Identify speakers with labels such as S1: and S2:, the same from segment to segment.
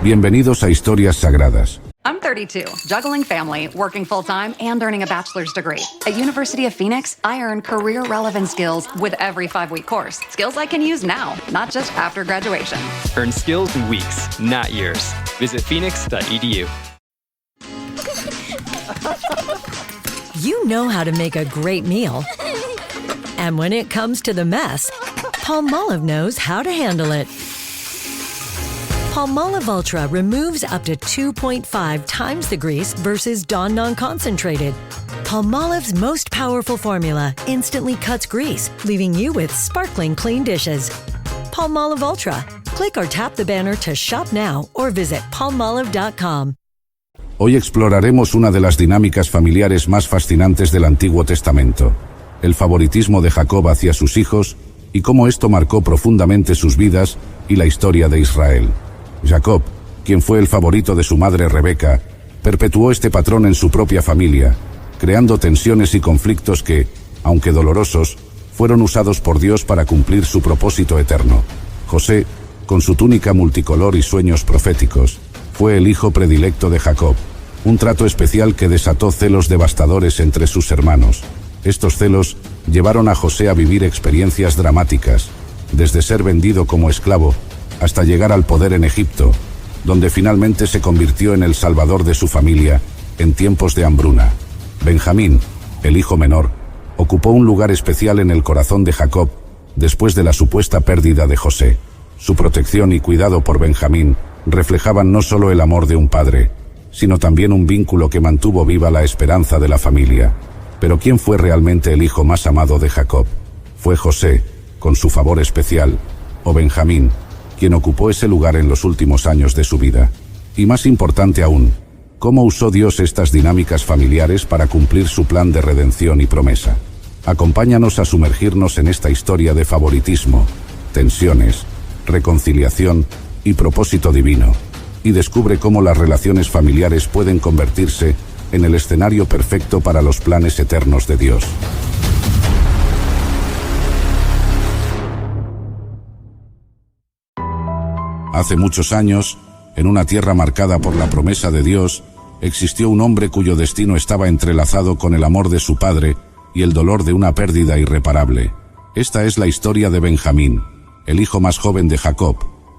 S1: Bienvenidos a Historias Sagradas.
S2: I'm 32, juggling family, working full-time, and earning a bachelor's degree. At University of Phoenix, I earn career-relevant skills with every 5-week course. Skills I can use now, not just after graduation.
S3: Earn skills in weeks, not years. Visit phoenix.edu.
S4: You know how to make a great meal. And when it comes to the mess, Palmolive knows how to handle it. Palmolive Ultra removes up to 2.5 times the grease versus Dawn Non-Concentrated. Palmolive's most powerful formula instantly cuts grease, leaving you with sparkling clean dishes. Palmolive Ultra. Click or tap the banner to shop now or visit palmolive.com.
S1: Hoy exploraremos una de las dinámicas familiares más fascinantes del Antiguo Testamento, el favoritismo de Jacob hacia sus hijos y cómo esto marcó profundamente sus vidas y la historia de Israel. Jacob, quien fue el favorito de su madre Rebeca, perpetuó este patrón en su propia familia, creando tensiones y conflictos que, aunque dolorosos, fueron usados por Dios para cumplir su propósito eterno. José, con su túnica multicolor y sueños proféticos, fue el hijo predilecto de Jacob, un trato especial que desató celos devastadores entre sus hermanos. Estos celos llevaron a José a vivir experiencias dramáticas, desde ser vendido como esclavo hasta llegar al poder en Egipto, donde finalmente se convirtió en el salvador de su familia en tiempos de hambruna. Benjamín, el hijo menor, ocupó un lugar especial en el corazón de Jacob después de la supuesta pérdida de José. Su protección y cuidado por Benjamín reflejaban no solo el amor de un padre, sino también un vínculo que mantuvo viva la esperanza de la familia. Pero ¿quién fue realmente el hijo más amado de Jacob? ¿Fue José, con su favor especial, o Benjamín, quien ocupó ese lugar en los últimos años de su vida? Y más importante aún, ¿cómo usó Dios estas dinámicas familiares para cumplir su plan de redención y promesa? Acompáñanos a sumergirnos en esta historia de favoritismo, tensiones, reconciliación y propósito divino, y descubre cómo las relaciones familiares pueden convertirse en el escenario perfecto para los planes eternos de Dios. Hace muchos años, en una tierra marcada por la promesa de Dios, existió un hombre cuyo destino estaba entrelazado con el amor de su padre y el dolor de una pérdida irreparable. Esta es la historia de Benjamín, el hijo más joven de Jacob,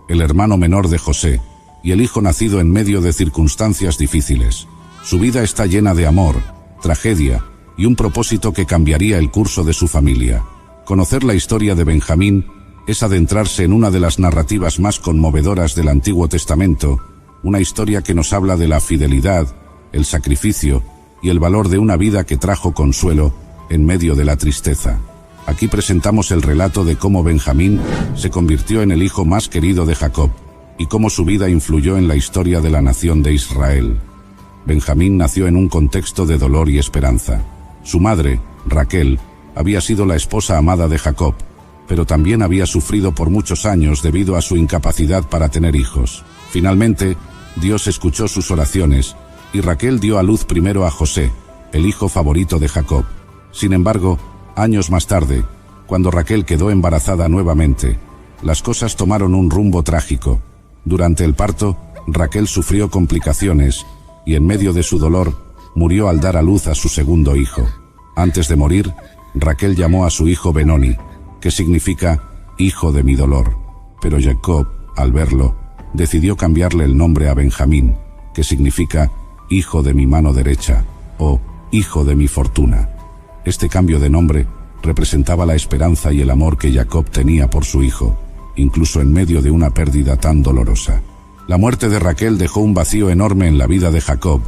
S1: el hermano menor de José, y el hijo nacido en medio de circunstancias difíciles. Su vida está llena de amor, tragedia y un propósito que cambiaría el curso de su familia. Conocer la historia de Benjamín es adentrarse en una de las narrativas más conmovedoras del Antiguo Testamento, una historia que nos habla de la fidelidad, el sacrificio y el valor de una vida que trajo consuelo en medio de la tristeza. Aquí presentamos el relato de cómo Benjamín se convirtió en el hijo más querido de Jacob y cómo su vida influyó en la historia de la nación de Israel. Benjamín nació en un contexto de dolor y esperanza. Su madre, Raquel, había sido la esposa amada de Jacob, pero también había sufrido por muchos años debido a su incapacidad para tener hijos. Finalmente, Dios escuchó sus oraciones y Raquel dio a luz primero a José, el hijo favorito de Jacob. Sin embargo, años más tarde, cuando Raquel quedó embarazada nuevamente, las cosas tomaron un rumbo trágico. Durante el parto, Raquel sufrió complicaciones y en medio de su dolor, murió al dar a luz a su segundo hijo. Antes de morir, Raquel llamó a su hijo Benoni, que significa hijo de mi dolor. Pero Jacob, al verlo, decidió cambiarle el nombre a Benjamín, que significa hijo de mi mano derecha o hijo de mi fortuna. Este cambio de nombre representaba la esperanza y el amor que Jacob tenía por su hijo, incluso en medio de una pérdida tan dolorosa. La muerte de Raquel dejó un vacío enorme en la vida de Jacob,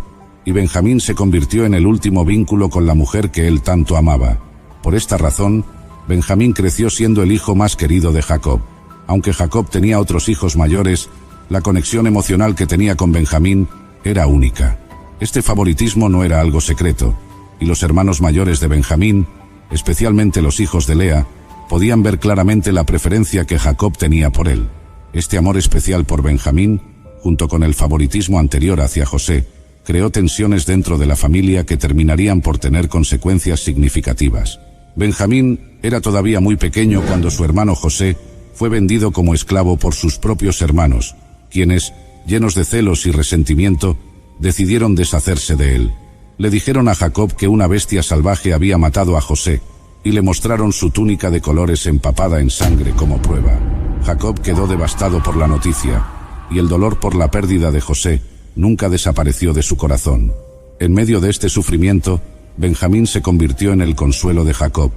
S1: y Benjamín se convirtió en el último vínculo con la mujer que él tanto amaba. Por esta razón, Benjamín creció siendo el hijo más querido de Jacob. Aunque Jacob tenía otros hijos mayores, la conexión emocional que tenía con Benjamín era única. Este favoritismo no era algo secreto, y los hermanos mayores de Benjamín, especialmente los hijos de Lea, podían ver claramente la preferencia que Jacob tenía por él. Este amor especial por Benjamín, junto con el favoritismo anterior hacia José, creó tensiones dentro de la familia que terminarían por tener consecuencias significativas. Benjamín era todavía muy pequeño cuando su hermano José fue vendido como esclavo por sus propios hermanos, quienes, llenos de celos y resentimiento, decidieron deshacerse de él. Le dijeron a Jacob que una bestia salvaje había matado a José, y le mostraron su túnica de colores empapada en sangre como prueba. Jacob quedó devastado por la noticia, y el dolor por la pérdida de José nunca desapareció de su corazón. En medio de este sufrimiento, Benjamín se convirtió en el consuelo de Jacob,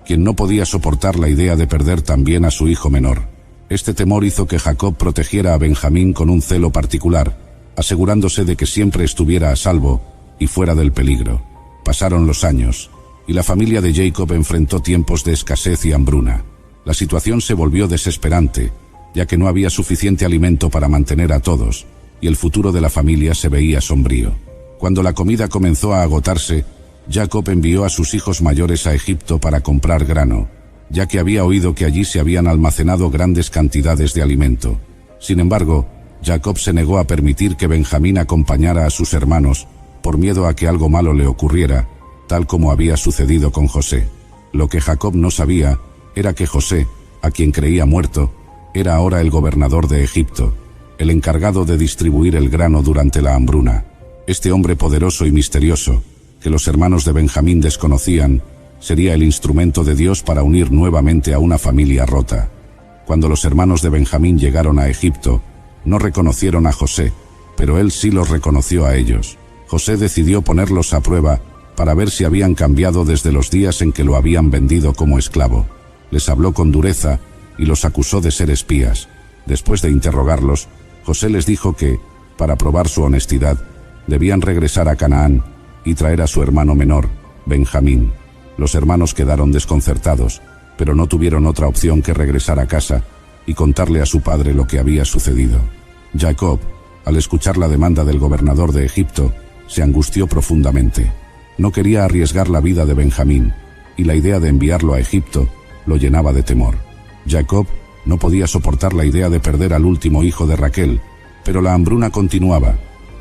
S1: quien no podía soportar la idea de perder también a su hijo menor. Este temor hizo que Jacob protegiera a Benjamín con un celo particular, asegurándose de que siempre estuviera a salvo y fuera del peligro. Pasaron los años, y la familia de Jacob enfrentó tiempos de escasez y hambruna. La situación se volvió desesperante, ya que no había suficiente alimento para mantener a todos, y el futuro de la familia se veía sombrío. Cuando la comida comenzó a agotarse, Jacob envió a sus hijos mayores a Egipto para comprar grano, ya que había oído que allí se habían almacenado grandes cantidades de alimento. Sin embargo, Jacob se negó a permitir que Benjamín acompañara a sus hermanos, por miedo a que algo malo le ocurriera, tal como había sucedido con José. Lo que Jacob no sabía era que José, a quien creía muerto, era ahora el gobernador de Egipto, el encargado de distribuir el grano durante la hambruna. Este hombre poderoso y misterioso, que los hermanos de Benjamín desconocían, sería el instrumento de Dios para unir nuevamente a una familia rota. Cuando los hermanos de Benjamín llegaron a Egipto, no reconocieron a José, pero él sí los reconoció a ellos. José decidió ponerlos a prueba para ver si habían cambiado desde los días en que lo habían vendido como esclavo. Les habló con dureza y los acusó de ser espías. Después de interrogarlos, José les dijo que, para probar su honestidad, debían regresar a Canaán y traer a su hermano menor, Benjamín. Los hermanos quedaron desconcertados, pero no tuvieron otra opción que regresar a casa y contarle a su padre lo que había sucedido. Jacob, al escuchar la demanda del gobernador de Egipto, se angustió profundamente. No quería arriesgar la vida de Benjamín, y la idea de enviarlo a Egipto lo llenaba de temor. Jacob no podía soportar la idea de perder al último hijo de Raquel, pero la hambruna continuaba,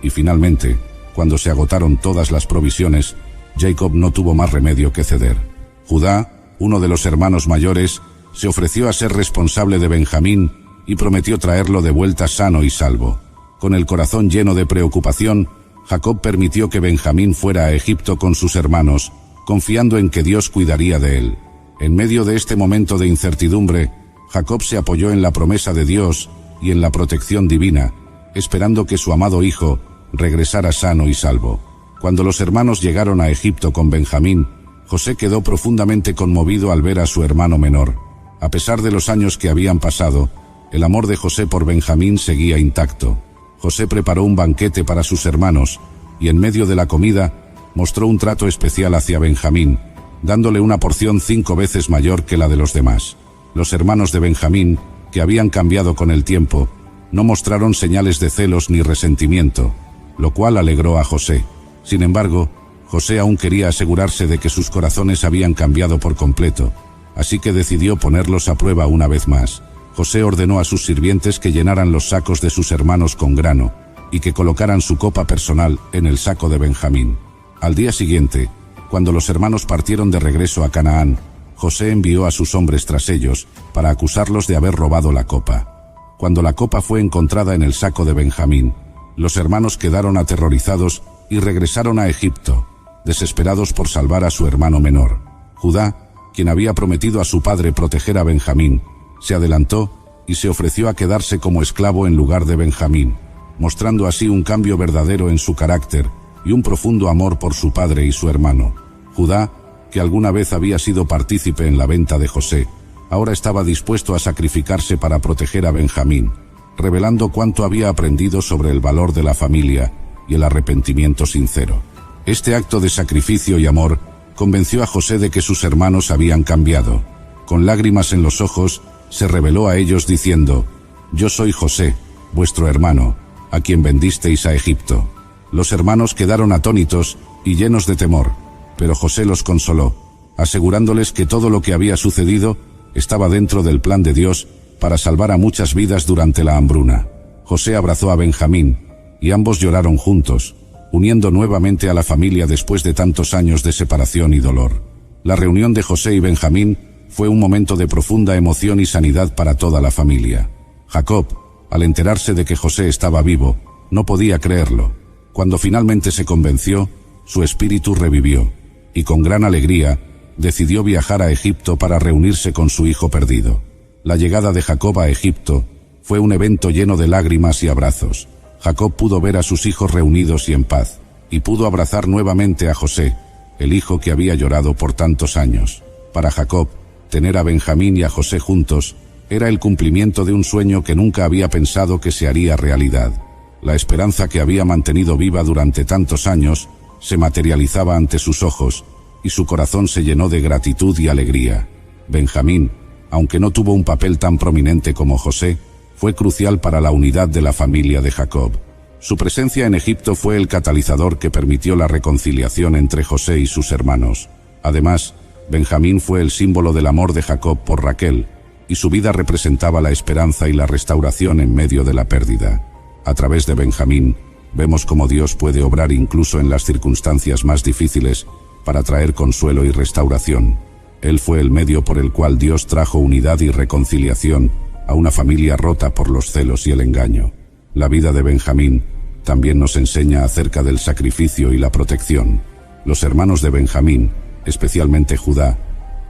S1: y finalmente, cuando se agotaron todas las provisiones, Jacob no tuvo más remedio que ceder. Judá, uno de los hermanos mayores, se ofreció a ser responsable de Benjamín y prometió traerlo de vuelta sano y salvo. Con el corazón lleno de preocupación, Jacob permitió que Benjamín fuera a Egipto con sus hermanos, confiando en que Dios cuidaría de él. En medio de este momento de incertidumbre, Jacob se apoyó en la promesa de Dios y en la protección divina, esperando que su amado hijo regresara sano y salvo. Cuando los hermanos llegaron a Egipto con Benjamín, José quedó profundamente conmovido al ver a su hermano menor. A pesar de los años que habían pasado, el amor de José por Benjamín seguía intacto. José preparó un banquete para sus hermanos, y en medio de la comida, mostró un trato especial hacia Benjamín, dándole una porción 5 veces mayor que la de los demás. Los hermanos de Benjamín, que habían cambiado con el tiempo, no mostraron señales de celos ni resentimiento, lo cual alegró a José. Sin embargo, José aún quería asegurarse de que sus corazones habían cambiado por completo, así que decidió ponerlos a prueba una vez más. José ordenó a sus sirvientes que llenaran los sacos de sus hermanos con grano, y que colocaran su copa personal en el saco de Benjamín. Al día siguiente, cuando los hermanos partieron de regreso a Canaán, José envió a sus hombres tras ellos para acusarlos de haber robado la copa. Cuando la copa fue encontrada en el saco de Benjamín, los hermanos quedaron aterrorizados y regresaron a Egipto, desesperados por salvar a su hermano menor. Judá, quien había prometido a su padre proteger a Benjamín, se adelantó y se ofreció a quedarse como esclavo en lugar de Benjamín, mostrando así un cambio verdadero en su carácter y un profundo amor por su padre y su hermano. Judá, que alguna vez había sido partícipe en la venta de José, ahora estaba dispuesto a sacrificarse para proteger a Benjamín, revelando cuánto había aprendido sobre el valor de la familia y el arrepentimiento sincero. Este acto de sacrificio y amor convenció a José de que sus hermanos habían cambiado. Con lágrimas en los ojos, se reveló a ellos diciendo: «Yo soy José, vuestro hermano, a quien vendisteis a Egipto». Los hermanos quedaron atónitos y llenos de temor, pero José los consoló, asegurándoles que todo lo que había sucedido estaba dentro del plan de Dios para salvar a muchas vidas durante la hambruna. José abrazó a Benjamín, y ambos lloraron juntos, uniendo nuevamente a la familia después de tantos años de separación y dolor. La reunión de José y Benjamín fue un momento de profunda emoción y sanidad para toda la familia. Jacob, Al enterarse de que José estaba vivo, no podía creerlo. Cuando finalmente se convenció, su espíritu revivió, y con gran alegría, decidió viajar a Egipto para reunirse con su hijo perdido. La llegada de Jacob a Egipto fue un evento lleno de lágrimas y abrazos. Jacob pudo ver a sus hijos reunidos y en paz, y pudo abrazar nuevamente a José, el hijo que había llorado por tantos años. Para Jacob, tener a Benjamín y a José juntos era el cumplimiento de un sueño que nunca había pensado que se haría realidad. La esperanza que había mantenido viva durante tantos años se materializaba ante sus ojos, y su corazón se llenó de gratitud y alegría. Benjamín, aunque no tuvo un papel tan prominente como José, fue crucial para la unidad de la familia de Jacob. Su presencia en Egipto fue el catalizador que permitió la reconciliación entre José y sus hermanos. Además, Benjamín fue el símbolo del amor de Jacob por Raquel, y su vida representaba la esperanza y la restauración en medio de la pérdida. A través de Benjamín, vemos cómo Dios puede obrar incluso en las circunstancias más difíciles para traer consuelo y restauración. Él fue el medio por el cual Dios trajo unidad y reconciliación a una familia rota por los celos y el engaño. La vida de Benjamín también nos enseña acerca del sacrificio y la protección. Los hermanos de Benjamín, especialmente Judá,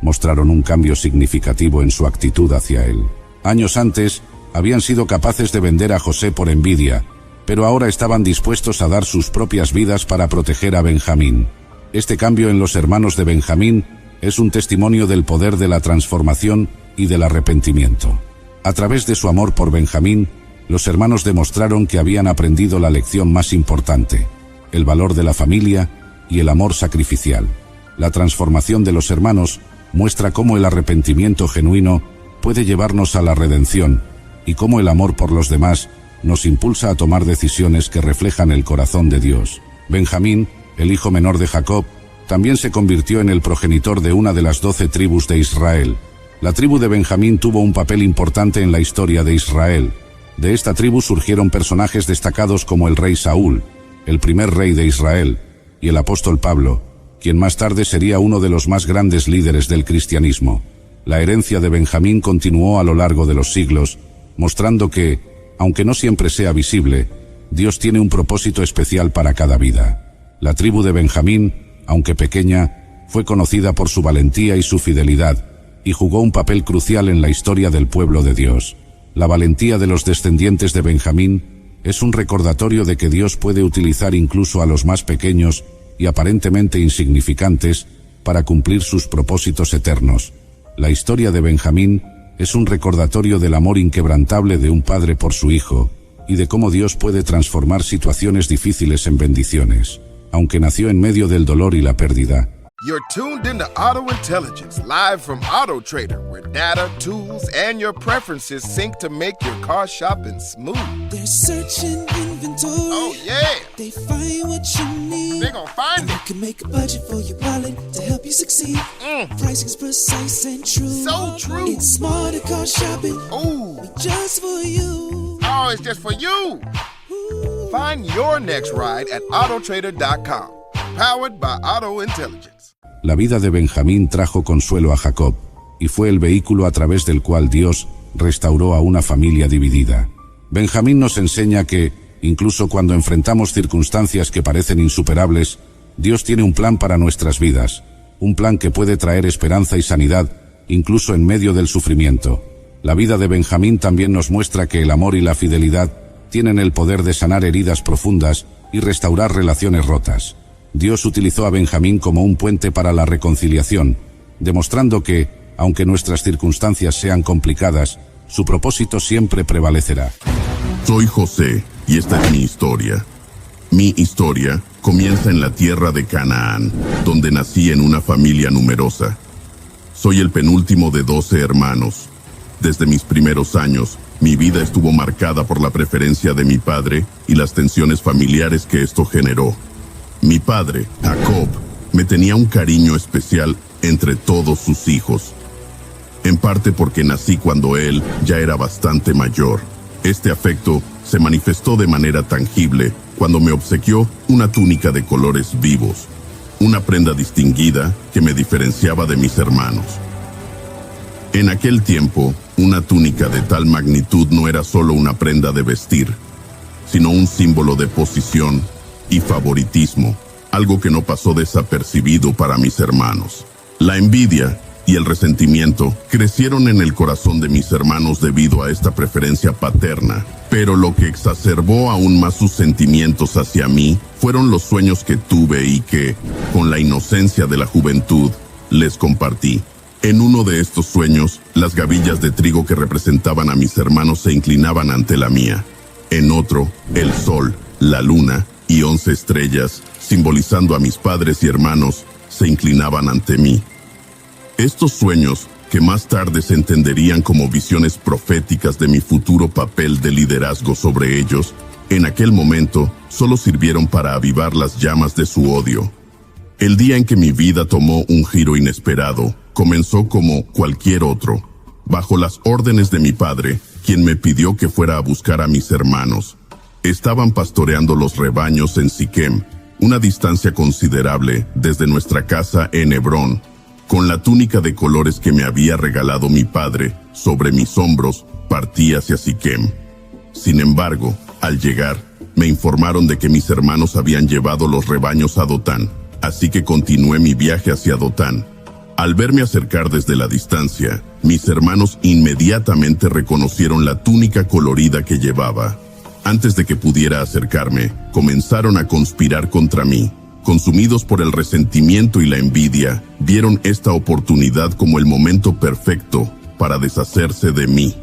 S1: mostraron un cambio significativo en su actitud hacia él. Años antes, habían sido capaces de vender a José por envidia, pero ahora estaban dispuestos a dar sus propias vidas para proteger a Benjamín. Este cambio en los hermanos de Benjamín es un testimonio del poder de la transformación y del arrepentimiento. A través de su amor por Benjamín, los hermanos demostraron que habían aprendido la lección más importante: el valor de la familia y el amor sacrificial. La transformación de los hermanos muestra cómo el arrepentimiento genuino puede llevarnos a la redención, y cómo el amor por los demás nos impulsa a tomar decisiones que reflejan el corazón de Dios. Benjamín, el hijo menor de Jacob, también se convirtió en el progenitor de una de las 12 tribus de Israel. La tribu de Benjamín tuvo un papel importante en la historia de Israel. De esta tribu surgieron personajes destacados como el rey Saúl, el primer rey de Israel, y el apóstol Pablo, quien más tarde sería uno de los más grandes líderes del cristianismo. La herencia de Benjamín continuó a lo largo de los siglos, mostrando que, aunque no siempre sea visible, Dios tiene un propósito especial para cada vida. La tribu de Benjamín, aunque pequeña, fue conocida por su valentía y su fidelidad, y jugó un papel crucial en la historia del pueblo de Dios. La valentía de los descendientes de Benjamín es un recordatorio de que Dios puede utilizar incluso a los más pequeños y aparentemente insignificantes para cumplir sus propósitos eternos. La historia de Benjamín es un recordatorio del amor inquebrantable de un padre por su hijo, y de cómo Dios puede transformar situaciones difíciles en bendiciones. Aunque nació en medio del dolor y la pérdida,
S5: You're tuned into Auto Intelligence, live from Auto Trader, where data, tools, and your preferences sync to make your car shopping smooth.
S6: They're searching inventory.
S5: Oh, yeah.
S6: They find what you need.
S5: They're gonna find
S6: You
S5: it.
S6: can make a budget for your wallet to help you succeed. Pricing's precise and true.
S5: So true.
S6: It's smarter car shopping.
S5: Ooh.
S6: Just for you.
S5: Oh, it's just for you. Find your next ride at autotrader.com. Powered by Auto Intelligence.
S1: la vida de Benjamín trajo consuelo a Jacob, y fue el vehículo a través del cual Dios restauró a una familia dividida. Benjamín nos enseña que, incluso cuando enfrentamos circunstancias que parecen insuperables, Dios tiene un plan para nuestras vidas, un plan que puede traer esperanza y sanidad, incluso en medio del sufrimiento. La vida de Benjamín también nos muestra que el amor y la fidelidad tienen el poder de sanar heridas profundas y restaurar relaciones rotas. Dios utilizó a Benjamín como un puente para la reconciliación, demostrando que, aunque nuestras circunstancias sean complicadas, su propósito siempre prevalecerá.
S7: Soy José, y esta es mi historia. Mi historia comienza en la tierra de Canaán, donde nací en una familia numerosa. Soy el penúltimo de 12 hermanos. Desde mis primeros años, mi vida estuvo marcada por la preferencia de mi padre y las tensiones familiares que esto generó. Mi padre, Jacob, me tenía un cariño especial entre todos sus hijos. En parte porque nací cuando él ya era bastante mayor. Este afecto se manifestó de manera tangible cuando me obsequió una túnica de colores vivos, una prenda distinguida que me diferenciaba de mis hermanos. En aquel tiempo, Una túnica de tal magnitud no era solo una prenda de vestir, sino un símbolo de posición y favoritismo, algo que no pasó desapercibido para mis hermanos. La envidia y el resentimiento crecieron en el corazón de mis hermanos debido a esta preferencia paterna, pero lo que exacerbó aún más sus sentimientos hacia mí fueron los sueños que tuve y que, con la inocencia de la juventud, les compartí. En uno de estos sueños, las gavillas de trigo que representaban a mis hermanos se inclinaban ante la mía. En otro, el sol, la luna y 11 estrellas, simbolizando a mis padres y hermanos, se inclinaban ante mí. Estos sueños, que más tarde se entenderían como visiones proféticas de mi futuro papel de liderazgo sobre ellos, en aquel momento solo sirvieron para avivar las llamas de su odio. El día en que mi vida tomó un giro inesperado, comenzó como cualquier otro, bajo las órdenes de mi padre, quien me pidió que fuera a buscar a mis hermanos. Estaban pastoreando los rebaños en Siquem, una distancia considerable desde nuestra casa en Hebrón. Con la túnica de colores que me había regalado mi padre sobre mis hombros, partí hacia Siquem. Sin embargo, al llegar, me informaron de que mis hermanos habían llevado los rebaños a Dotán, así que continué mi viaje hacia Dotán. Al verme acercar desde la distancia, mis hermanos inmediatamente reconocieron la túnica colorida que llevaba. Antes de que pudiera acercarme, comenzaron a conspirar contra mí. Consumidos por el resentimiento y la envidia, vieron esta oportunidad como el momento perfecto para deshacerse de mí.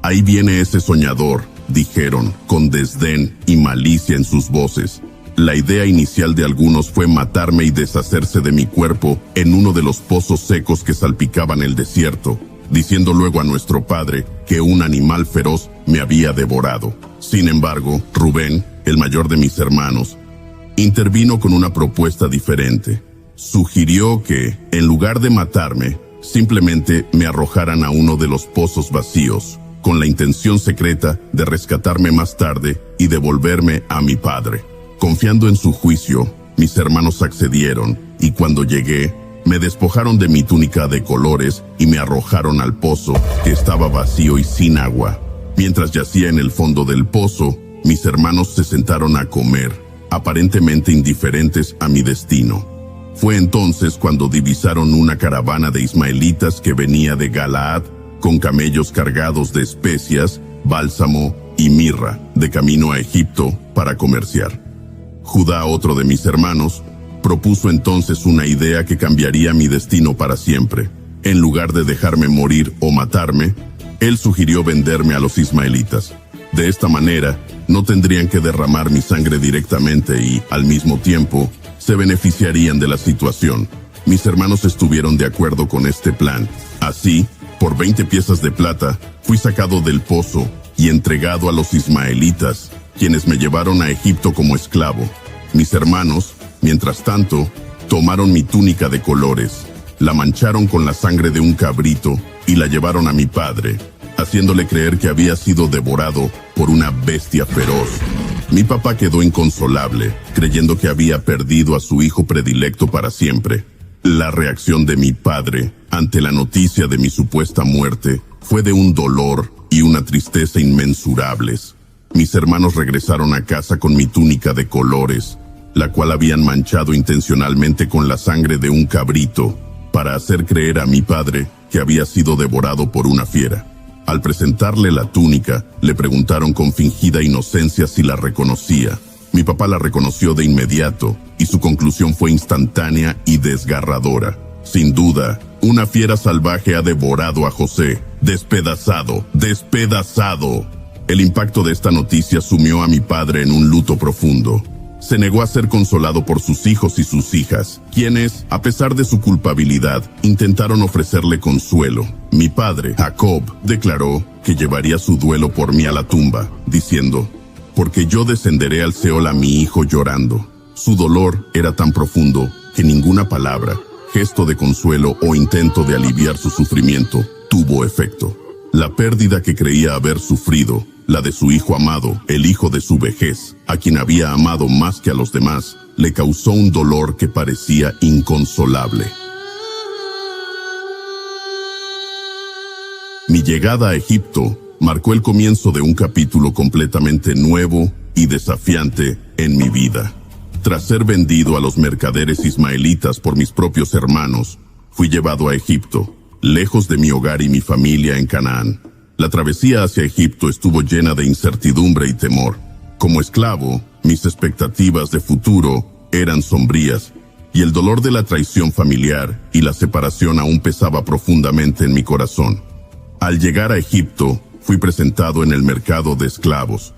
S7: Ahí viene ese soñador, dijeron, con desdén y malicia en sus voces. La idea inicial de algunos fue matarme y deshacerse de mi cuerpo en uno de los pozos secos que salpicaban el desierto, diciendo luego a nuestro padre que un animal feroz me había devorado. Sin embargo, Rubén, el mayor de mis hermanos, intervino con una propuesta diferente. Sugirió que, en lugar de matarme, simplemente me arrojaran a uno de los pozos vacíos, con la intención secreta de rescatarme más tarde y devolverme a mi padre. Confiando en su juicio, mis hermanos accedieron, y cuando llegué, me despojaron de mi túnica de colores y me arrojaron al pozo, que estaba vacío y sin agua. Mientras yacía en el fondo del pozo, mis hermanos se sentaron a comer, aparentemente indiferentes a mi destino. Fue entonces cuando divisaron una caravana de ismaelitas que venía de Galaad, con camellos cargados de especias, bálsamo y mirra, de camino a Egipto para comerciar. Judá, otro de mis hermanos, propuso entonces una idea que cambiaría mi destino para siempre. En lugar de dejarme morir o matarme, él sugirió venderme a los ismaelitas. De esta manera, no tendrían que derramar mi sangre directamente y, al mismo tiempo, se beneficiarían de la situación. Mis hermanos estuvieron de acuerdo con este plan. Así, por 20 piezas de plata, fui sacado del pozo y entregado a los ismaelitas, quienes me llevaron a Egipto como esclavo. Mis hermanos, mientras tanto, tomaron mi túnica de colores, la mancharon con la sangre de un cabrito y la llevaron a mi padre, haciéndole creer que había sido devorado por una bestia feroz. Mi papá quedó inconsolable, creyendo que había perdido a su hijo predilecto para siempre. La reacción de mi padre ante la noticia de mi supuesta muerte fue de un dolor y una tristeza inmensurables. Mis hermanos regresaron a casa con mi túnica de colores, la cual habían manchado intencionalmente con la sangre de un cabrito, para hacer creer a mi padre que había sido devorado por una fiera. Al presentarle la túnica, le preguntaron con fingida inocencia si la reconocía. Mi papá la reconoció de inmediato, y su conclusión fue instantánea y desgarradora. Sin duda, una fiera salvaje ha devorado a José. Despedazado, despedazado. El impacto de esta noticia sumió a mi padre en un luto profundo. Se negó a ser consolado por sus hijos y sus hijas, quienes, a pesar de su culpabilidad, intentaron ofrecerle consuelo. Mi padre, Jacob, declaró que llevaría su duelo por mí a la tumba, diciendo: «Porque yo descenderé al Seol a mi hijo llorando». Su dolor era tan profundo que ninguna palabra, gesto de consuelo o intento de aliviar su sufrimiento tuvo efecto. La pérdida que creía haber sufrido, la de su hijo amado, el hijo de su vejez, a quien había amado más que a los demás, le causó un dolor que parecía inconsolable. Mi llegada a Egipto marcó el comienzo de un capítulo completamente nuevo y desafiante en mi vida. Tras ser vendido a los mercaderes ismaelitas por mis propios hermanos, fui llevado a Egipto, lejos de mi hogar y mi familia en Canaán. La travesía hacia Egipto estuvo llena de incertidumbre y temor. Como esclavo, mis expectativas de futuro eran sombrías, y el dolor de la traición familiar y la separación aún pesaba profundamente en mi corazón. Al llegar a Egipto, fui presentado en el mercado de esclavos,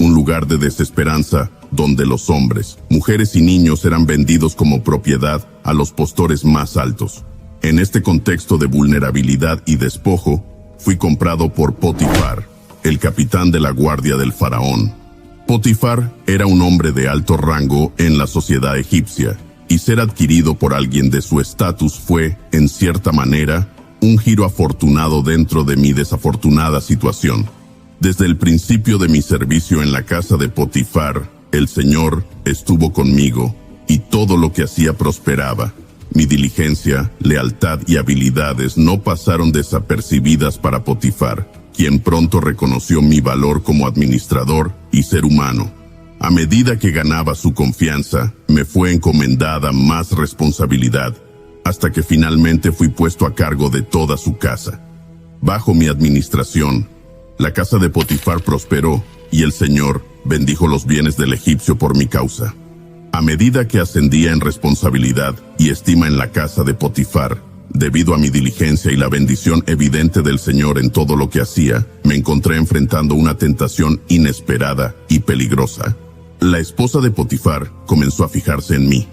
S7: un lugar de desesperanza donde los hombres, mujeres y niños eran vendidos como propiedad a los postores más altos. En este contexto de vulnerabilidad y despojo, fui comprado por Potifar, el capitán de la guardia del faraón. Potifar era un hombre de alto rango en la sociedad egipcia, y ser adquirido por alguien de su estatus fue, en cierta manera, un giro afortunado dentro de mi desafortunada situación. Desde el principio de mi servicio en la casa de Potifar, el Señor estuvo conmigo, y todo lo que hacía prosperaba. Mi diligencia, lealtad y habilidades no pasaron desapercibidas para Potifar, quien pronto reconoció mi valor como administrador y ser humano. A medida que ganaba su confianza, me fue encomendada más responsabilidad, hasta que finalmente fui puesto a cargo de toda su casa. Bajo mi administración, la casa de Potifar prosperó, y el Señor bendijo los bienes del egipcio por mi causa. A medida que ascendía en responsabilidad y estima en la casa de Potifar, debido a mi diligencia y la bendición evidente del Señor en todo lo que hacía, me encontré enfrentando una tentación inesperada y peligrosa. La esposa de Potifar comenzó a fijarse en mí.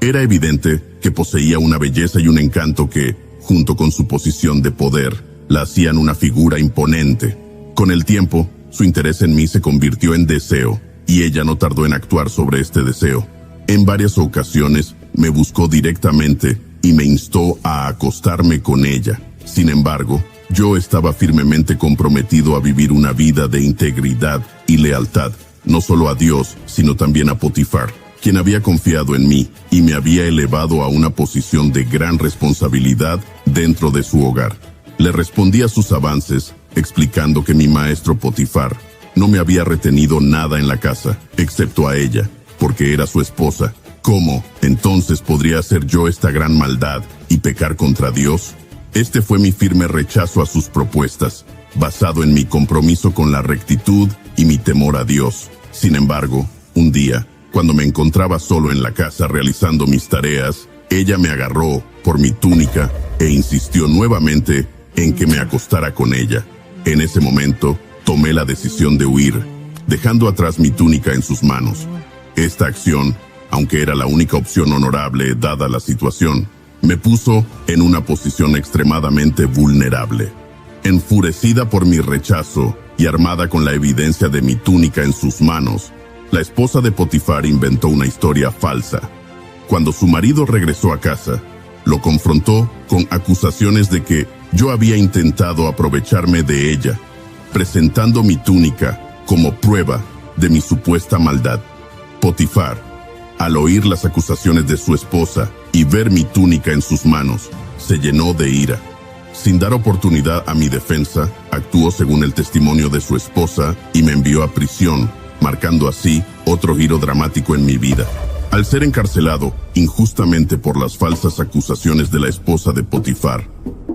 S7: Era evidente que poseía una belleza y un encanto que, junto con su posición de poder, la hacían una figura imponente. Con el tiempo, su interés en mí se convirtió en deseo, y ella no tardó en actuar sobre este deseo. En varias ocasiones me buscó directamente y me instó a acostarme con ella. Sin embargo, yo estaba firmemente comprometido a vivir una vida de integridad y lealtad, no solo a Dios, sino también a Potifar, quien había confiado en mí y me había elevado a una posición de gran responsabilidad dentro de su hogar. Le respondí a sus avances, explicando que mi maestro Potifar no me había retenido nada en la casa, excepto a ella, porque era su esposa. ¿Cómo, entonces, podría hacer yo esta gran maldad y pecar contra Dios? Este fue mi firme rechazo a sus propuestas, basado en mi compromiso con la rectitud y mi temor a Dios. Sin embargo, un día, cuando me encontraba solo en la casa realizando mis tareas, ella me agarró por mi túnica e insistió nuevamente en que me acostara con ella. En ese momento, tomé la decisión de huir, dejando atrás mi túnica en sus manos. Esta acción, aunque era la única opción honorable dada la situación, me puso en una posición extremadamente vulnerable. Enfurecida por mi rechazo y armada con la evidencia de mi túnica en sus manos, la esposa de Potifar inventó una historia falsa. Cuando su marido regresó a casa, lo confrontó con acusaciones de que yo había intentado aprovecharme de ella, presentando mi túnica como prueba de mi supuesta maldad. Potifar, al oír las acusaciones de su esposa y ver mi túnica en sus manos, se llenó de ira. Sin dar oportunidad a mi defensa, actuó según el testimonio de su esposa y me envió a prisión, marcando así otro giro dramático en mi vida. Al ser encarcelado injustamente por las falsas acusaciones de la esposa de Potifar,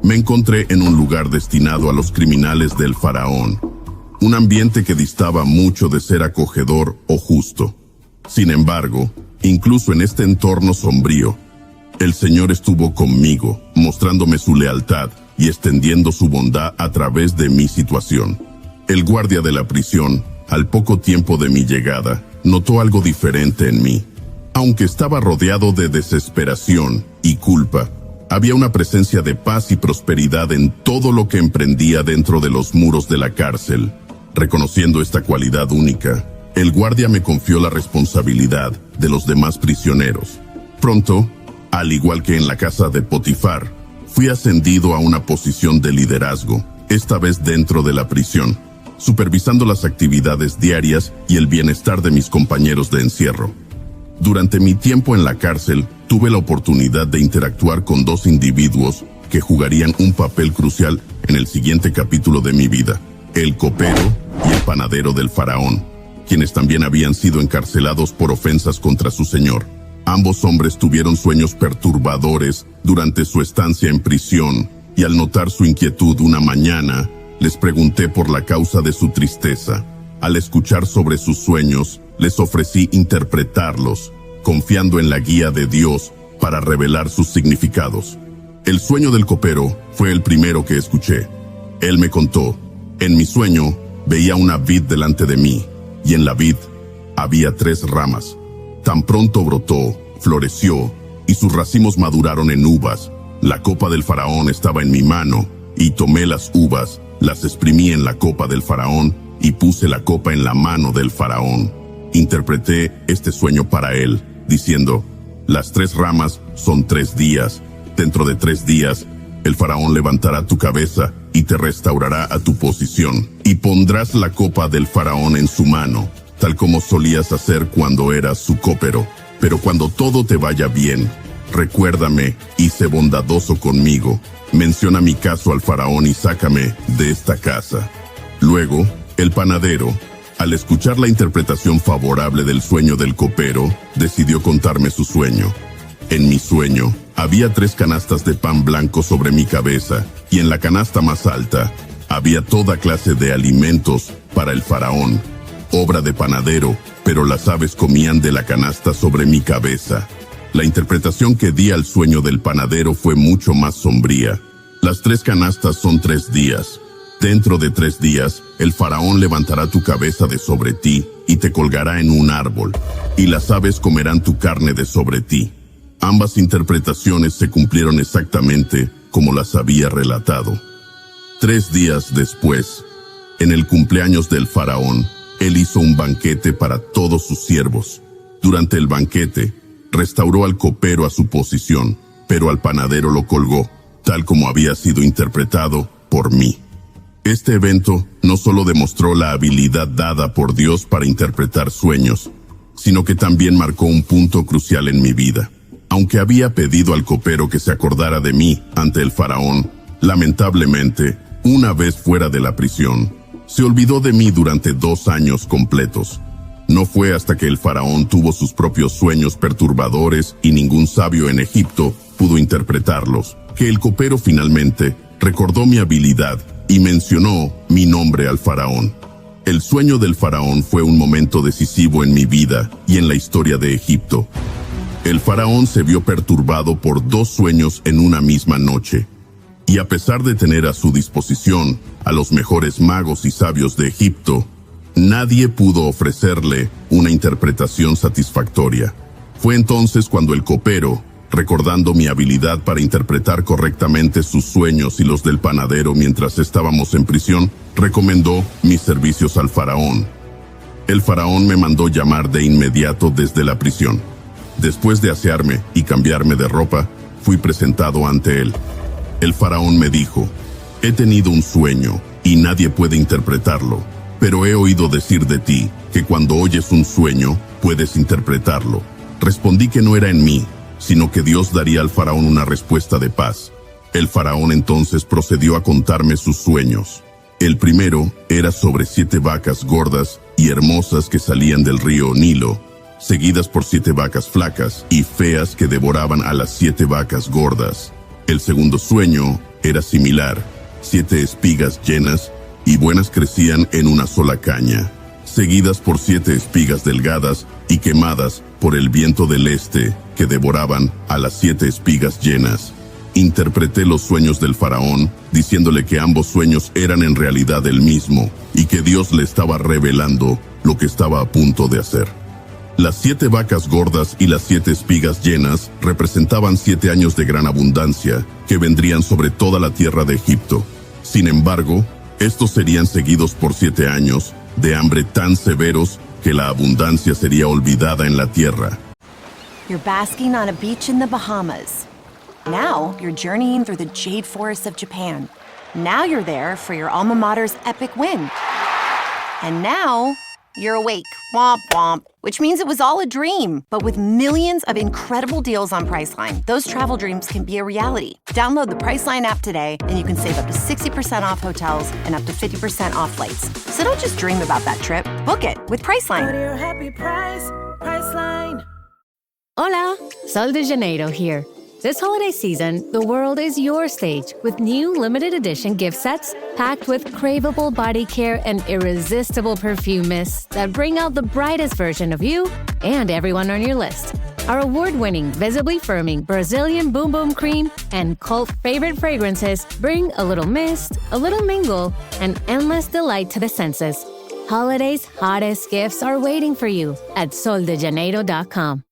S7: me encontré en un lugar destinado a los criminales del faraón, un ambiente que distaba mucho de ser acogedor o justo. Sin embargo, incluso en este entorno sombrío, el Señor estuvo conmigo, mostrándome su lealtad y extendiendo su bondad a través de mi situación. El guardia de la prisión, al poco tiempo de mi llegada, notó algo diferente en mí. Aunque estaba rodeado de desesperación y culpa, había una presencia de paz y prosperidad en todo lo que emprendía dentro de los muros de la cárcel. Reconociendo esta cualidad única, el guardia me confió la responsabilidad de los demás prisioneros. Pronto, al igual que en la casa de Potifar, fui ascendido a una posición de liderazgo, esta vez dentro de la prisión, supervisando las actividades diarias y el bienestar de mis compañeros de encierro. Durante mi tiempo en la cárcel, tuve la oportunidad de interactuar con dos individuos que jugarían un papel crucial en el siguiente capítulo de mi vida: el copero y el panadero del faraón, quienes también habían sido encarcelados por ofensas contra su señor. Ambos hombres tuvieron sueños perturbadores durante su estancia en prisión, y al notar su inquietud una mañana, les pregunté por la causa de su tristeza. Al escuchar sobre sus sueños, les ofrecí interpretarlos, confiando en la guía de Dios para revelar sus significados. El sueño del copero fue el primero que escuché. Él me contó: en mi sueño veía una vid delante de mí, y en la vid había 3 ramas. Tan pronto brotó, floreció, y sus racimos maduraron en uvas. La copa del faraón estaba en mi mano, y tomé las uvas, las exprimí en la copa del faraón, y puse la copa en la mano del faraón. Interpreté este sueño para él, diciendo: las 3 ramas son 3 días. Dentro de 3 días, el faraón levantará tu cabeza y te restaurará a tu posición, y pondrás la copa del faraón en su mano, tal como solías hacer cuando eras su copero. Pero cuando todo te vaya bien, recuérdame y sé bondadoso conmigo. Menciona mi caso al faraón y sácame de esta casa. Luego, el panadero, al escuchar la interpretación favorable del sueño del copero, decidió contarme su sueño. En mi sueño, había 3 canastas de pan blanco sobre mi cabeza, y en la canasta más alta, había toda clase de alimentos para el faraón, obra de panadero, pero las aves comían de la canasta sobre mi cabeza. La interpretación que di al sueño del panadero fue mucho más sombría. Las 3 canastas son 3 días. Dentro de 3 días, el faraón levantará tu cabeza de sobre ti y te colgará en un árbol, y las aves comerán tu carne de sobre ti. Ambas interpretaciones se cumplieron exactamente como las había relatado. 3 días después, en el cumpleaños del faraón, él hizo un banquete para todos sus siervos. Durante el banquete, restauró al copero a su posición, pero al panadero lo colgó, tal como había sido interpretado por mí. Este evento no solo demostró la habilidad dada por Dios para interpretar sueños, sino que también marcó un punto crucial en mi vida. Aunque había pedido al copero que se acordara de mí ante el faraón, lamentablemente, una vez fuera de la prisión, se olvidó de mí durante 2 años completos. No fue hasta que el faraón tuvo sus propios sueños perturbadores y ningún sabio en Egipto pudo interpretarlos, que el copero finalmente recordó mi habilidad y mencionó mi nombre al faraón. El sueño del faraón fue un momento decisivo en mi vida y en la historia de Egipto. El faraón se vio perturbado por 2 sueños en una misma noche, y a pesar de tener a su disposición a los mejores magos y sabios de Egipto, nadie pudo ofrecerle una interpretación satisfactoria. Fue entonces cuando el copero, recordando mi habilidad para interpretar correctamente sus sueños y los del panadero mientras estábamos en prisión, recomendó mis servicios al faraón. El faraón me mandó llamar de inmediato desde la prisión. Después de asearme y cambiarme de ropa, fui presentado ante él. El faraón me dijo: he tenido un sueño y nadie puede interpretarlo, pero he oído decir de ti que cuando oyes un sueño puedes interpretarlo. Respondí que no era en mí, sino que Dios daría al faraón una respuesta de paz. El faraón entonces procedió a contarme sus sueños. El primero era sobre 7 vacas gordas y hermosas que salían del río Nilo, seguidas por 7 vacas flacas y feas que devoraban a las 7 vacas gordas. El segundo sueño era similar: 7 espigas llenas y buenas crecían en una sola caña, seguidas por 7 espigas delgadas y quemadas por el viento del este, que devoraban a las 7 espigas llenas. Interpreté los sueños del faraón, diciéndole que ambos sueños eran en realidad el mismo, y que Dios le estaba revelando lo que estaba a punto de hacer. Las 7 vacas gordas y las 7 espigas llenas representaban 7 años de gran abundancia, que vendrían sobre toda la tierra de Egipto. Sin embargo, estos serían seguidos por 7 años de hambre tan severos que la abundancia sería olvidada en la tierra.
S8: You're basking on a beach in the Bahamas. Now you're journeying through the jade forests of Japan. Now you're there for your alma mater's epic win. And now you're awake Womp womp. Which means it was all a dream. But with millions of incredible deals on Priceline, those travel dreams can be a reality. Download the Priceline app today, and you can save up to 60% off hotels and up to 50% off flights. So don't just dream about that trip. Book it with Priceline.
S6: Go to your happy price, Priceline.
S9: Hola, Sol de Janeiro here. This holiday season, the world is your stage with new limited edition gift sets packed with craveable body care and irresistible perfume mists that bring out the brightest version of you and everyone on your list. Our award-winning, visibly firming Brazilian Boom Boom Cream and cult favorite fragrances bring a little mist, a little mingle, and endless delight to the senses. Holiday's hottest gifts are waiting for you at soldejaneiro.com.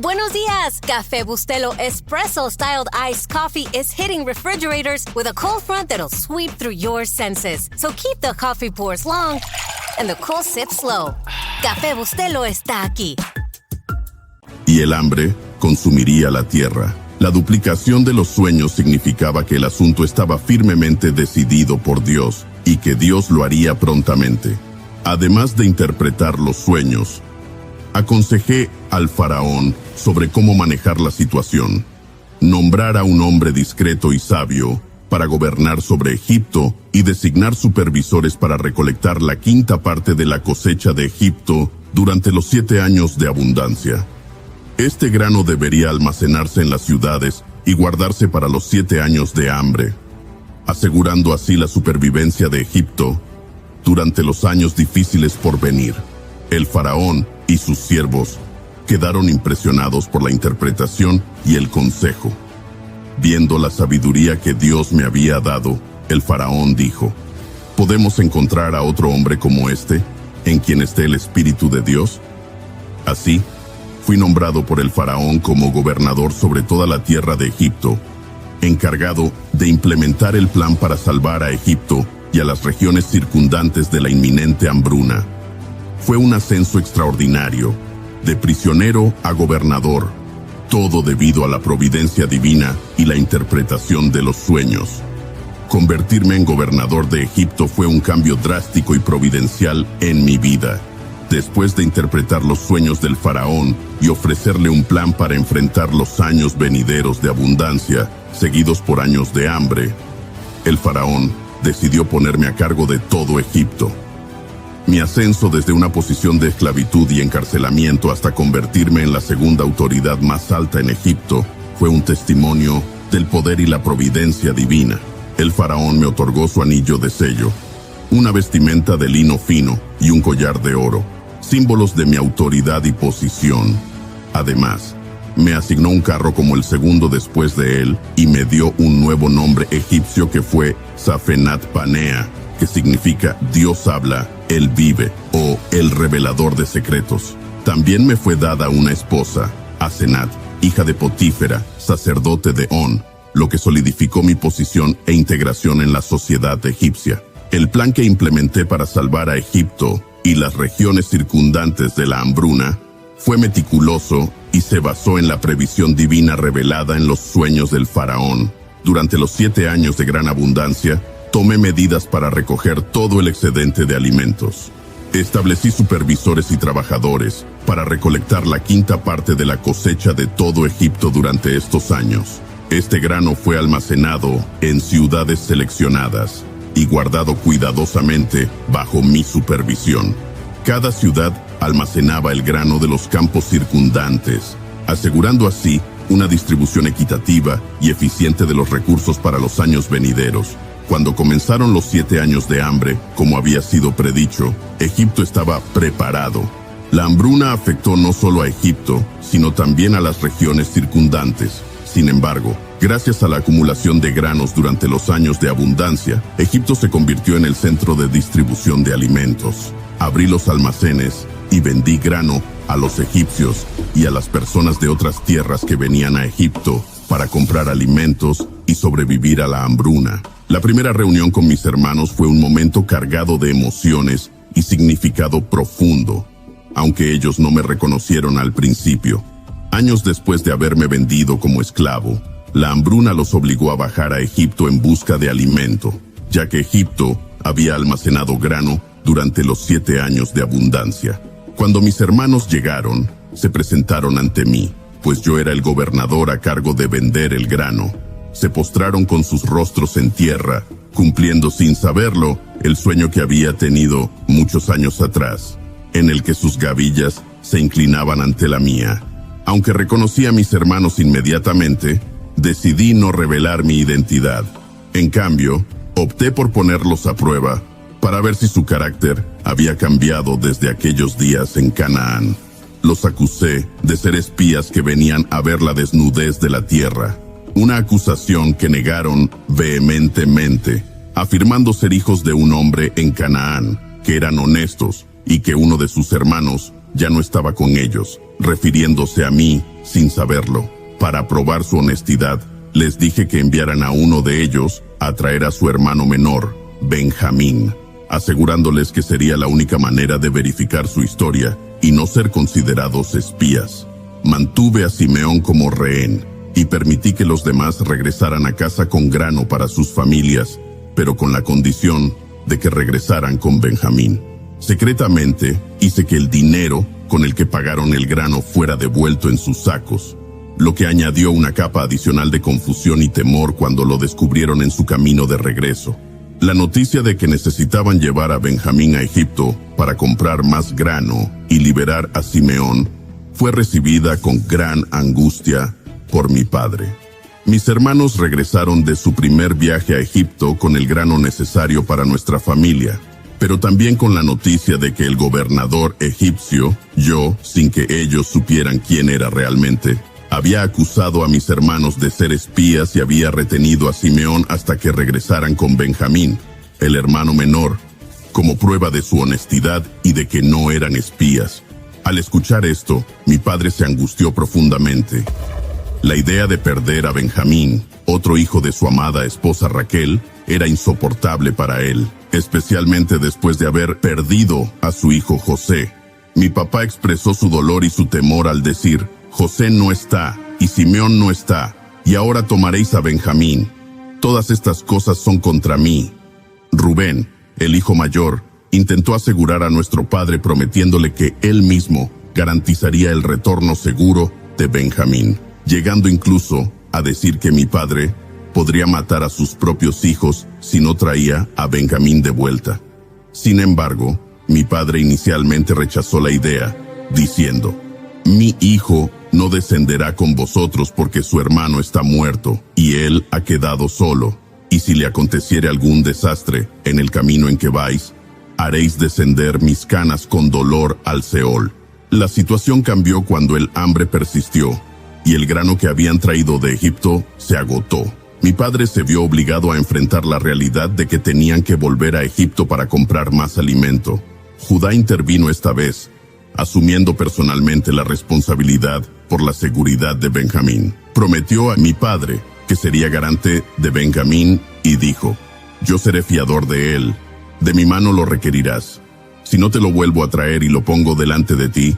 S10: Buenos dias! Café Bustelo espresso-styled iced coffee is hitting refrigerators with a cold front that'll sweep through your senses. So keep the coffee pours long and the cool sips slow. Café Bustelo está aquí.
S7: Y el hambre consumiría la tierra. La duplicación de los sueños significaba que el asunto estaba firmemente decidido por Dios y que Dios lo haría prontamente. Además de interpretar los sueños, aconsejé al faraón sobre cómo manejar la situación. Nombrar a un hombre discreto y sabio para gobernar sobre Egipto y designar supervisores para recolectar la quinta parte de la cosecha de Egipto durante los 7 años de abundancia. Este grano debería almacenarse en las ciudades y guardarse para los 7 años de hambre, asegurando así la supervivencia de Egipto durante los años difíciles por venir. El faraón y sus siervos quedaron impresionados por la interpretación y el consejo. Viendo la sabiduría que Dios me había dado, el faraón dijo: ¿podemos encontrar a otro hombre como este, en quien esté el Espíritu de Dios? Así, fui nombrado por el faraón como gobernador sobre toda la tierra de Egipto, encargado de implementar el plan para salvar a Egipto y a las regiones circundantes de la inminente hambruna. Fue un ascenso extraordinario, de prisionero a gobernador, todo debido a la providencia divina y la interpretación de los sueños. Convertirme en gobernador de Egipto fue un cambio drástico y providencial en mi vida. Después de interpretar los sueños del faraón y ofrecerle un plan para enfrentar los años venideros de abundancia, seguidos por años de hambre, el faraón decidió ponerme a cargo de todo Egipto. Mi ascenso desde una posición de esclavitud y encarcelamiento hasta convertirme en la segunda autoridad más alta en Egipto fue un testimonio del poder y la providencia divina. El faraón me otorgó su anillo de sello, una vestimenta de lino fino y un collar de oro, símbolos de mi autoridad y posición. Además, me asignó un carro como el segundo después de él y me dio un nuevo nombre egipcio que fue Safenat Panea, que significa Dios habla, Él vive, o el revelador de secretos. También me fue dada una esposa, Asenat, hija de Potífera, sacerdote de On, lo que solidificó mi posición e integración en la sociedad egipcia. El plan que implementé para salvar a Egipto y las regiones circundantes de la hambruna fue meticuloso y se basó en la previsión divina revelada en los sueños del faraón. Durante los 7 años de gran abundancia, tomé medidas para recoger todo el excedente de alimentos. Establecí supervisores y trabajadores para recolectar la quinta parte de la cosecha de todo Egipto durante estos años. Este grano fue almacenado en ciudades seleccionadas y guardado cuidadosamente bajo mi supervisión. Cada ciudad almacenaba el grano de los campos circundantes, asegurando así una distribución equitativa y eficiente de los recursos para los años venideros. Cuando comenzaron los 7 años de hambre, como había sido predicho, Egipto estaba preparado. La hambruna afectó no solo a Egipto, sino también a las regiones circundantes. Sin embargo, gracias a la acumulación de granos durante los años de abundancia, Egipto se convirtió en el centro de distribución de alimentos. Abrí los almacenes y vendí grano a los egipcios y a las personas de otras tierras que venían a Egipto para comprar alimentos y sobrevivir a la hambruna. La primera reunión con mis hermanos fue un momento cargado de emociones y significado profundo, aunque ellos no me reconocieron al principio. Años después de haberme vendido como esclavo, la hambruna los obligó a bajar a Egipto en busca de alimento, ya que Egipto había almacenado grano durante los 7 años de abundancia. Cuando mis hermanos llegaron, se presentaron ante mí, pues yo era el gobernador a cargo de vender el grano. Se postraron con sus rostros en tierra, cumpliendo sin saberlo el sueño que había tenido muchos años atrás, en el que sus gavillas se inclinaban ante la mía. Aunque reconocí a mis hermanos inmediatamente, decidí no revelar mi identidad. En cambio, opté por ponerlos a prueba para ver si su carácter había cambiado desde aquellos días en Canaán. Los acusé de ser espías que venían a ver la desnudez de la tierra, una acusación que negaron vehementemente, afirmando ser hijos de un hombre en Canaán, que eran honestos y que uno de sus hermanos ya no estaba con ellos, refiriéndose a mí sin saberlo. Para probar su honestidad, les dije que enviaran a uno de ellos a traer a su hermano menor, Benjamín, asegurándoles que sería la única manera de verificar su historia y no ser considerados espías. Mantuve a Simeón como rehén y permití que los demás regresaran a casa con grano para sus familias, pero con la condición de que regresaran con Benjamín. Secretamente, hice que el dinero con el que pagaron el grano fuera devuelto en sus sacos, lo que añadió una capa adicional de confusión y temor cuando lo descubrieron en su camino de regreso. La noticia de que necesitaban llevar a Benjamín a Egipto para comprar más grano y liberar a Simeón fue recibida con gran angustia por mi padre. Mis hermanos regresaron de su primer viaje a Egipto con el grano necesario para nuestra familia, pero también con la noticia de que el gobernador egipcio, yo, sin que ellos supieran quién era realmente, había acusado a mis hermanos de ser espías y había retenido a Simeón hasta que regresaran con Benjamín, el hermano menor, como prueba de su honestidad y de que no eran espías. Al escuchar esto, mi padre se angustió profundamente. La idea de perder a Benjamín, otro hijo de su amada esposa Raquel, era insoportable para él, especialmente después de haber perdido a su hijo José. Mi papá expresó su dolor y su temor al decir: José no está, y Simeón no está, y ahora tomaréis a Benjamín. Todas estas cosas son contra mí. Rubén, el hijo mayor, intentó asegurar a nuestro padre prometiéndole que él mismo garantizaría el retorno seguro de Benjamín, llegando incluso a decir que mi padre podría matar a sus propios hijos si no traía a Benjamín de vuelta. Sin embargo, mi padre inicialmente rechazó la idea, diciendo: mi hijo no descenderá con vosotros porque su hermano está muerto y él ha quedado solo, y si le aconteciere algún desastre en el camino en que vais, haréis descender mis canas con dolor al Seol. La situación cambió cuando el hambre persistió y el grano que habían traído de Egipto se agotó. Mi padre se vio obligado a enfrentar la realidad de que tenían que volver a Egipto para comprar más alimento. Judá intervino esta vez, asumiendo personalmente la responsabilidad por la seguridad de Benjamín. Prometió a mi padre que sería garante de Benjamín y dijo: yo seré fiador de él, de mi mano lo requerirás. Si no te lo vuelvo a traer y lo pongo delante de ti,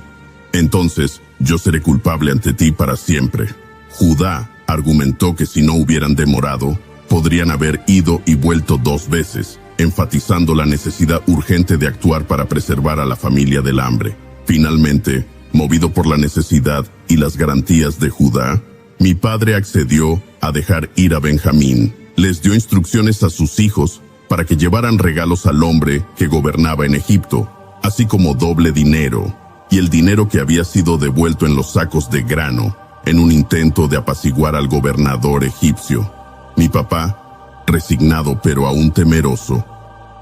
S7: entonces yo seré culpable ante ti para siempre. Judá argumentó que si no hubieran demorado, podrían haber ido y vuelto 2 veces, enfatizando la necesidad urgente de actuar para preservar a la familia del hambre. Finalmente, movido por la necesidad y las garantías de Judá, mi padre accedió a dejar ir a Benjamín. Les dio instrucciones a sus hijos para que llevaran regalos al hombre que gobernaba en Egipto, así como doble dinero, y el dinero que había sido devuelto en los sacos de grano, en un intento de apaciguar al gobernador egipcio. Mi papá, resignado pero aún temeroso,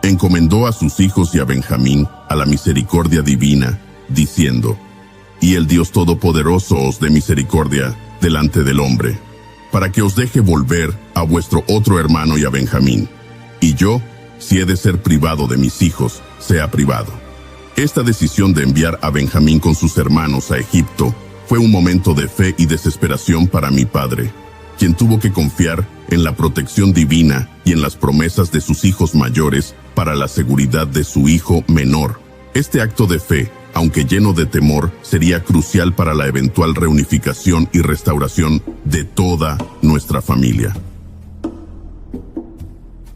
S7: encomendó a sus hijos y a Benjamín a la misericordia divina, diciendo: y el Dios Todopoderoso os dé misericordia delante del hombre, para que os deje volver a vuestro otro hermano y a Benjamín, y yo, si he de ser privado de mis hijos, sea privado. Esta decisión de enviar a Benjamín con sus hermanos a Egipto fue un momento de fe y desesperación para mi padre, quien tuvo que confiar en la protección divina y en las promesas de sus hijos mayores para la seguridad de su hijo menor. Este acto de fe, aunque lleno de temor, sería crucial para la eventual reunificación y restauración de toda nuestra familia.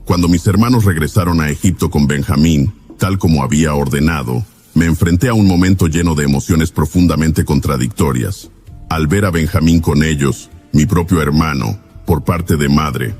S7: Cuando mis hermanos regresaron a Egipto con Benjamín, tal como había ordenado, me enfrenté a un momento lleno de emociones profundamente contradictorias. Al ver a Benjamín con ellos, mi propio hermano, por parte de madre,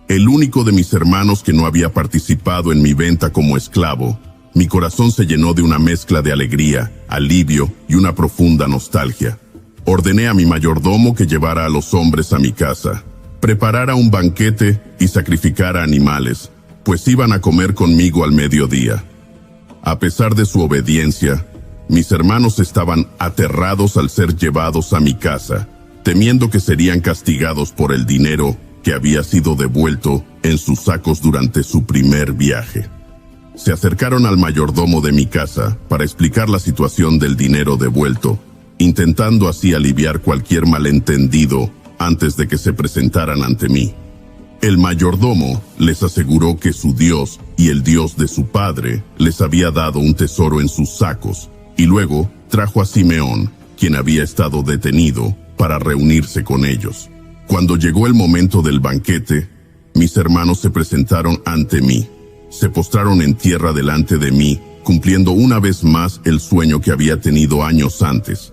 S7: el único de mis hermanos que no había participado en mi venta como esclavo, mi corazón se llenó de una mezcla de alegría, alivio y una profunda nostalgia. Ordené a mi mayordomo que llevara a los hombres a mi casa, preparara un banquete y sacrificara animales, pues iban a comer conmigo al mediodía. A pesar de su obediencia, mis hermanos estaban aterrados al ser llevados a mi casa, temiendo que serían castigados por el dinero que había sido devuelto en sus sacos durante su primer viaje. Se acercaron al mayordomo de mi casa para explicar la situación del dinero devuelto, intentando así aliviar cualquier malentendido antes de que se presentaran ante mí. El mayordomo les aseguró que su Dios y el Dios de su padre les había dado un tesoro en sus sacos, y luego trajo a Simeón, quien había estado detenido, para reunirse con ellos. Cuando llegó el momento del banquete, mis hermanos se presentaron ante mí. Se postraron en tierra delante de mí, cumpliendo una vez más el sueño que había tenido años antes.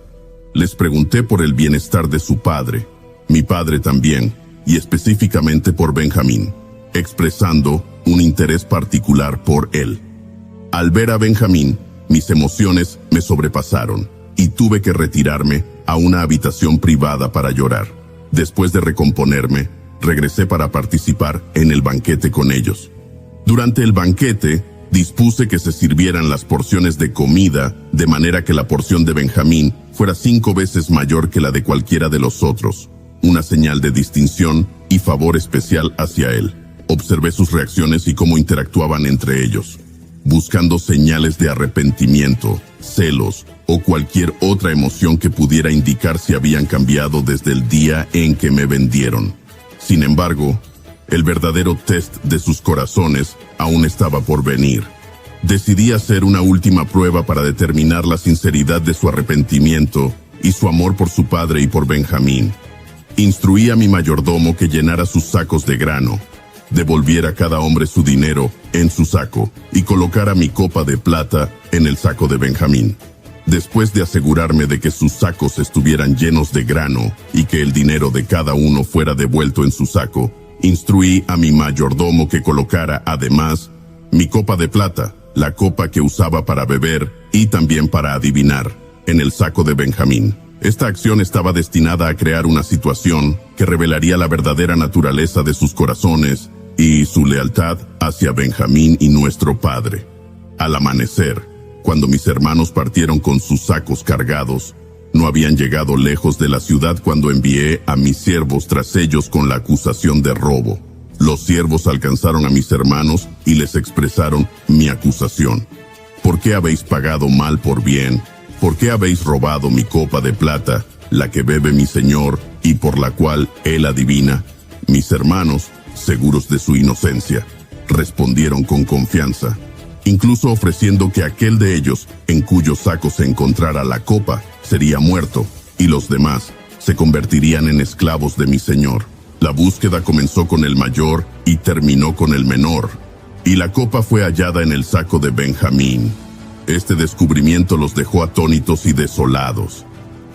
S7: Les pregunté por el bienestar de su padre, mi padre también, y específicamente por Benjamín, expresando un interés particular por él. Al ver a Benjamín, mis emociones me sobrepasaron y tuve que retirarme a una habitación privada para llorar. Después de recomponerme, regresé para participar en el banquete con ellos. Durante el banquete, dispuse que se sirvieran las porciones de comida de manera que la porción de Benjamín fuera 5 veces mayor que la de cualquiera de los otros, una señal de distinción y favor especial hacia él. Observé sus reacciones y cómo interactuaban entre ellos, buscando señales de arrepentimiento, celos o cualquier otra emoción que pudiera indicar si habían cambiado desde el día en que me vendieron. Sin embargo, el verdadero test de sus corazones aún estaba por venir. Decidí hacer una última prueba para determinar la sinceridad de su arrepentimiento y su amor por su padre y por Benjamín. Instruí a mi mayordomo que llenara sus sacos de grano, devolviera a cada hombre su dinero en su saco y colocara mi copa de plata en el saco de Benjamín. Después de asegurarme de que sus sacos estuvieran llenos de grano y que el dinero de cada uno fuera devuelto en su saco, instruí a mi mayordomo que colocara, además, mi copa de plata, la copa que usaba para beber y también para adivinar, en el saco de Benjamín. Esta acción estaba destinada a crear una situación que revelaría la verdadera naturaleza de sus corazones y su lealtad hacia Benjamín y nuestro padre. Al amanecer, cuando mis hermanos partieron con sus sacos cargados, no habían llegado lejos de la ciudad cuando envié a mis siervos tras ellos con la acusación de robo. Los siervos alcanzaron a mis hermanos y les expresaron mi acusación. ¿Por qué habéis pagado mal por bien? ¿Por qué habéis robado mi copa de plata, la que bebe mi señor y por la cual él adivina? Mis hermanos, seguros de su inocencia, respondieron con confianza, incluso ofreciendo que aquel de ellos en cuyo saco se encontrara la copa sería muerto, y los demás se convertirían en esclavos de mi señor. La búsqueda comenzó con el mayor y terminó con el menor, y la copa fue hallada en el saco de Benjamín. Este descubrimiento los dejó atónitos y desolados.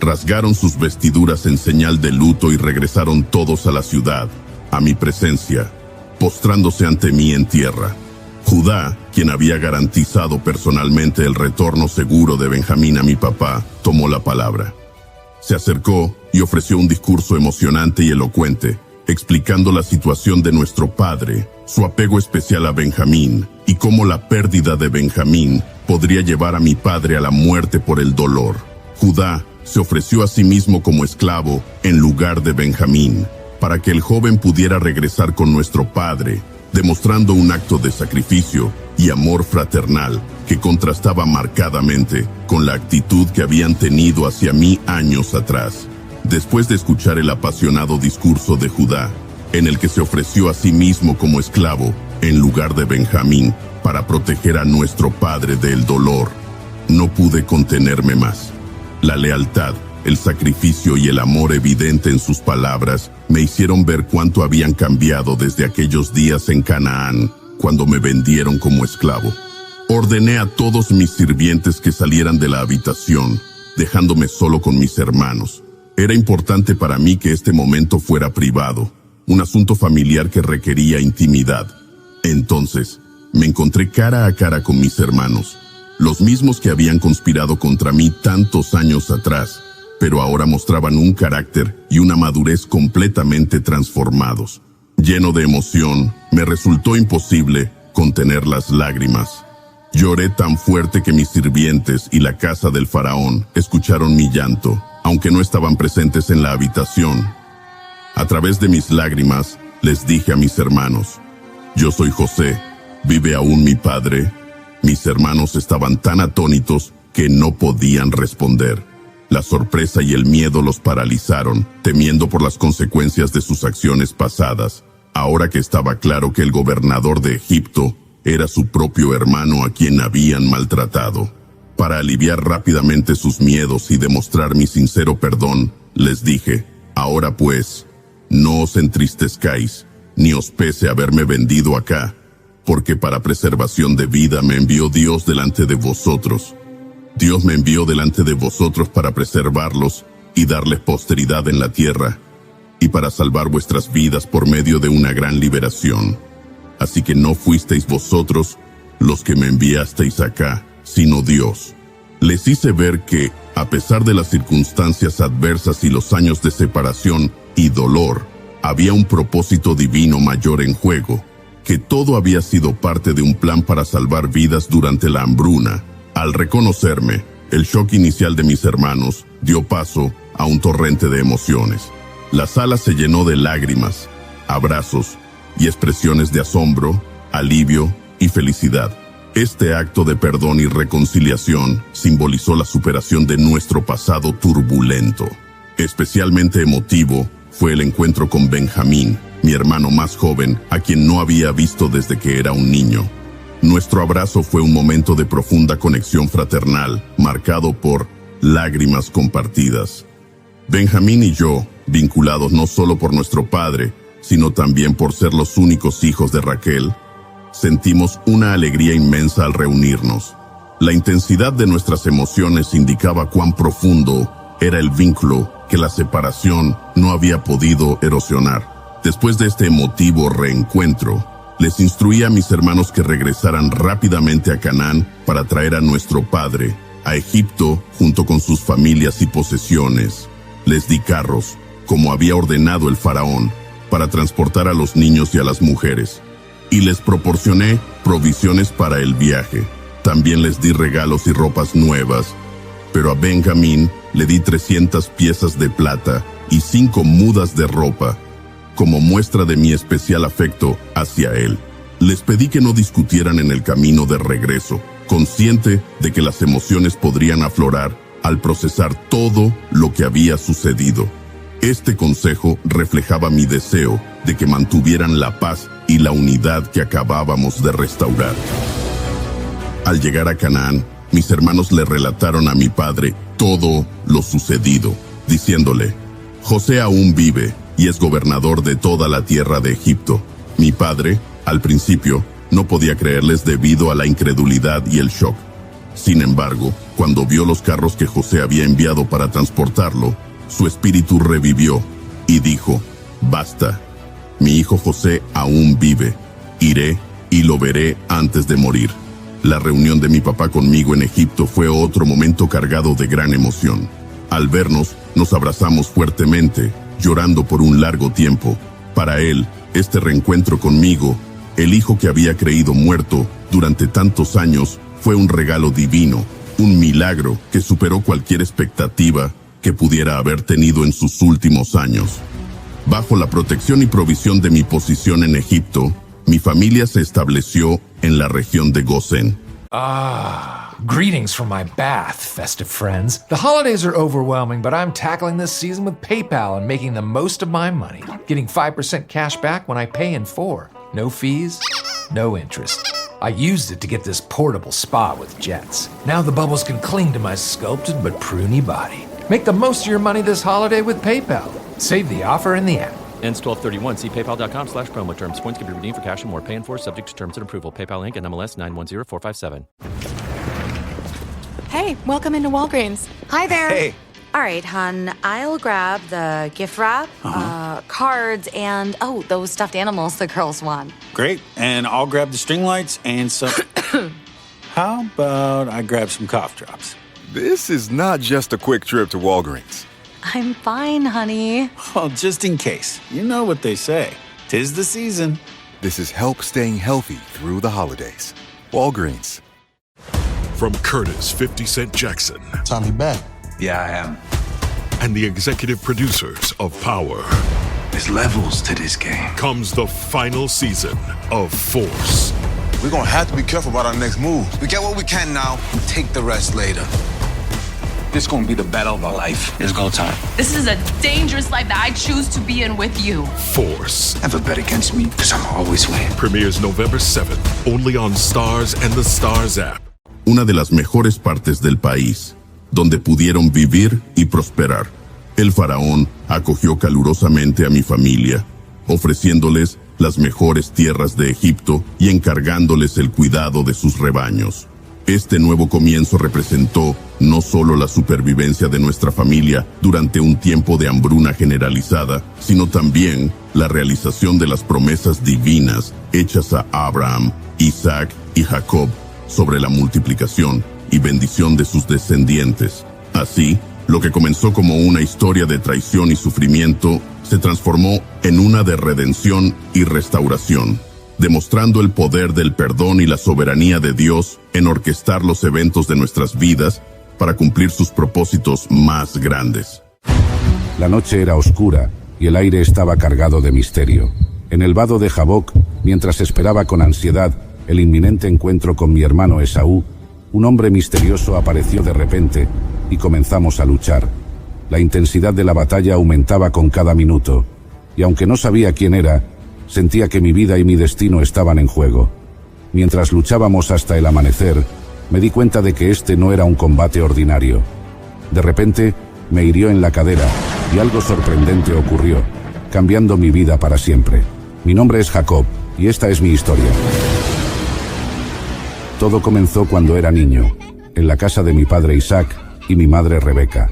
S7: Rasgaron sus vestiduras en señal de luto y regresaron todos a la ciudad, a mi presencia, postrándose ante mí en tierra. Judá, quien había garantizado personalmente el retorno seguro de Benjamín a mi papá, tomó la palabra. Se acercó y ofreció un discurso emocionante y elocuente, explicando la situación de nuestro padre, su apego especial a Benjamín, y cómo la pérdida de Benjamín podría llevar a mi padre a la muerte por el dolor. Judá se ofreció a sí mismo como esclavo en lugar de Benjamín, para que el joven pudiera regresar con nuestro padre, demostrando un acto de sacrificio y amor fraternal que contrastaba marcadamente con la actitud que habían tenido hacia mí años atrás. Después de escuchar el apasionado discurso de Judá, en el que se ofreció a sí mismo como esclavo en lugar de Benjamín para proteger a nuestro padre del dolor, no pude contenerme más. La lealtad, el sacrificio y el amor evidente en sus palabras me hicieron ver cuánto habían cambiado desde aquellos días en Canaán, cuando me vendieron como esclavo. Ordené a todos mis sirvientes que salieran de la habitación, dejándome solo con mis hermanos. Era importante para mí que este momento fuera privado, un asunto familiar que requería intimidad. Entonces, me encontré cara a cara con mis hermanos, los mismos que habían conspirado contra mí tantos años atrás, pero ahora mostraban un carácter y una madurez completamente transformados. Lleno de emoción, me resultó imposible contener las lágrimas. Lloré tan fuerte que mis sirvientes y la casa del faraón escucharon mi llanto, aunque no estaban presentes en la habitación. A través de mis lágrimas, les dije a mis hermanos: yo soy José, ¿vive aún mi padre? Mis hermanos estaban tan atónitos que no podían responder. La sorpresa y el miedo los paralizaron, temiendo por las consecuencias de sus acciones pasadas. Ahora que estaba claro que el gobernador de Egipto era su propio hermano a quien habían maltratado. Para aliviar rápidamente sus miedos y demostrar mi sincero perdón, les dije: ahora pues, no os entristezcáis, ni os pese haberme vendido acá, porque para preservación de vida me envió Dios delante de vosotros. Dios me envió delante de vosotros para preservarlos y darles posteridad en la tierra, y para salvar vuestras vidas por medio de una gran liberación. Así que no fuisteis vosotros los que me enviasteis acá, sino Dios. Les hice ver que, a pesar de las circunstancias adversas y los años de separación y dolor, había un propósito divino mayor en juego, que todo había sido parte de un plan para salvar vidas durante la hambruna. Al reconocerme, el shock inicial de mis hermanos dio paso a un torrente de emociones. La sala se llenó de lágrimas, abrazos y expresiones de asombro, alivio y felicidad. Este acto de perdón y reconciliación simbolizó la superación de nuestro pasado turbulento. Especialmente emotivo fue el encuentro con Benjamín, mi hermano más joven, a quien no había visto desde que era un niño. Nuestro abrazo fue un momento de profunda conexión fraternal, marcado por lágrimas compartidas. Benjamín y yo, vinculados no solo por nuestro padre, sino también por ser los únicos hijos de Raquel, sentimos una alegría inmensa al reunirnos. La intensidad de nuestras emociones indicaba cuán profundo era el vínculo que la separación no había podido erosionar. Después de este emotivo reencuentro, les instruí a mis hermanos que regresaran rápidamente a Canaán para traer a nuestro padre a Egipto junto con sus familias y posesiones. Les di carros, como había ordenado el faraón, para transportar a los niños y a las mujeres, y les proporcioné provisiones para el viaje. También les di regalos y ropas nuevas, pero a Benjamín le di 300 piezas de plata y 5 mudas de ropa, como muestra de mi especial afecto hacia él. Les pedí que no discutieran en el camino de regreso, consciente de que las emociones podrían aflorar al procesar todo lo que había sucedido. Este consejo reflejaba mi deseo de que mantuvieran la paz y la unidad que acabábamos de restaurar. Al llegar a Canaán, mis hermanos le relataron a mi padre todo lo sucedido, diciéndole: José aún vive y es gobernador de toda la tierra de Egipto. Mi padre, al principio, no podía creerles debido a la incredulidad y el shock. Sin embargo, cuando vio los carros que José había enviado para transportarlo, su espíritu revivió y dijo: basta, mi hijo José aún vive. Iré y lo veré antes de morir. La reunión de mi papá conmigo en Egipto fue otro momento cargado de gran emoción. Al vernos, nos abrazamos fuertemente, llorando por un largo tiempo. Para él, este reencuentro conmigo, el hijo que había creído muerto durante tantos años, fue un regalo divino, un milagro que superó cualquier expectativa que pudiera haber tenido en sus últimos años. Bajo la protección y provisión de mi posición en Egipto, mi familia se estableció en la región de Gosén.
S11: Greetings from my bath, festive friends. The holidays are overwhelming, but I'm tackling this season with PayPal and making the most of my money. Getting 5% cash back when I pay in 4. No fees, no interest. I used it to get this portable spa with jets. Now the bubbles can cling to my sculpted but pruny body. Make the most of your money this holiday with PayPal. Save the offer in the app.
S12: Ends 12/31. See paypal.com/promo terms. Points can be redeemed for cash and more. Pay in full subject to terms and approval. PayPal Inc. and MLS 910457.
S13: Hey, welcome into Walgreens.
S14: Hi there.
S15: Hey.
S14: All right, hon. I'll grab the gift wrap, cards, and, those stuffed animals the girls want.
S15: Great. And I'll grab the string lights and some... How about I grab some cough drops?
S5: This is not just a quick trip to Walgreens.
S14: I'm fine, honey.
S15: Well, just in case. You know what they say. 'Tis the season.
S5: This is help staying healthy through the holidays. Walgreens.
S16: From Curtis 50 Cent Jackson.
S17: Tommy back.
S16: Yeah, I am. And the executive producers of Power.
S17: There's levels to this game.
S16: Comes the final season of Force.
S17: We're gonna have to be careful about our next move. We get what we can now and take the rest later. This is gonna be the battle of our life. It's go time.
S18: This is a dangerous life that I choose to be in with you.
S16: Force.
S17: Never bet against me, because I'm always win.
S16: Premieres November 7th, only on Stars and the Stars app.
S7: Una de las mejores partes del país, donde pudieron vivir y prosperar. El faraón acogió calurosamente a mi familia, ofreciéndoles las mejores tierras de Egipto y encargándoles el cuidado de sus rebaños. Este nuevo comienzo representó no solo la supervivencia de nuestra familia durante un tiempo de hambruna generalizada, sino también la realización de las promesas divinas hechas a Abraham, Isaac y Jacob sobre la multiplicación y bendición de sus descendientes. Así, lo que comenzó como una historia de traición y sufrimiento se transformó en una de redención y restauración, demostrando el poder del perdón y la soberanía de Dios en orquestar los eventos de nuestras vidas para cumplir sus propósitos más grandes.
S1: La noche era oscura y el aire estaba cargado de misterio. En el vado de Jaboc, mientras esperaba con ansiedad el inminente encuentro con mi hermano Esaú, un hombre misterioso apareció de repente y comenzamos a luchar. La intensidad de la batalla aumentaba con cada minuto, y aunque no sabía quién era, sentía que mi vida y mi destino estaban en juego. Mientras luchábamos hasta el amanecer, me di cuenta de que este no era un combate ordinario. De repente, me hirió en la cadera, y algo sorprendente ocurrió, cambiando mi vida para siempre. Mi nombre es Jacob, y esta es mi historia. Todo comenzó cuando era niño, en la casa de mi padre Isaac y mi madre Rebeca.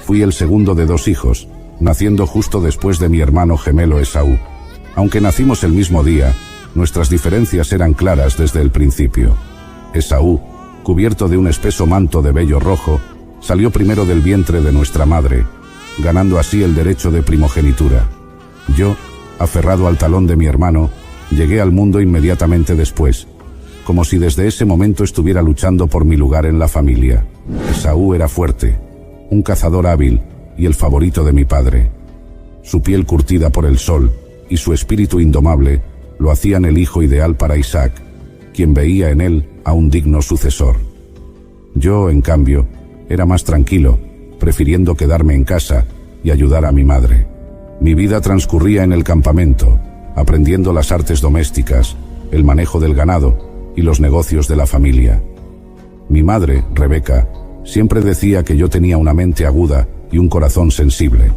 S1: Fui el segundo de 2 hijos, naciendo justo después de mi hermano gemelo Esaú. Aunque nacimos el mismo día, nuestras diferencias eran claras desde el principio. Esaú, cubierto de un espeso manto de vello rojo, salió primero del vientre de nuestra madre, ganando así el derecho de primogenitura. Yo, aferrado al talón de mi hermano, llegué al mundo inmediatamente después, como si desde ese momento estuviera luchando por mi lugar en la familia. Esaú era fuerte, un cazador hábil y el favorito de mi padre. Su piel curtida por el sol y su espíritu indomable lo hacían el hijo ideal para Isaac, quien veía en él a un digno sucesor. Yo, en cambio, era más tranquilo, prefiriendo quedarme en casa y ayudar a mi madre. Mi vida transcurría en el campamento, aprendiendo las artes domésticas, el manejo del ganado y los negocios de la familia. Mi madre, Rebeca, siempre decía que yo tenía una mente aguda y un corazón sensible.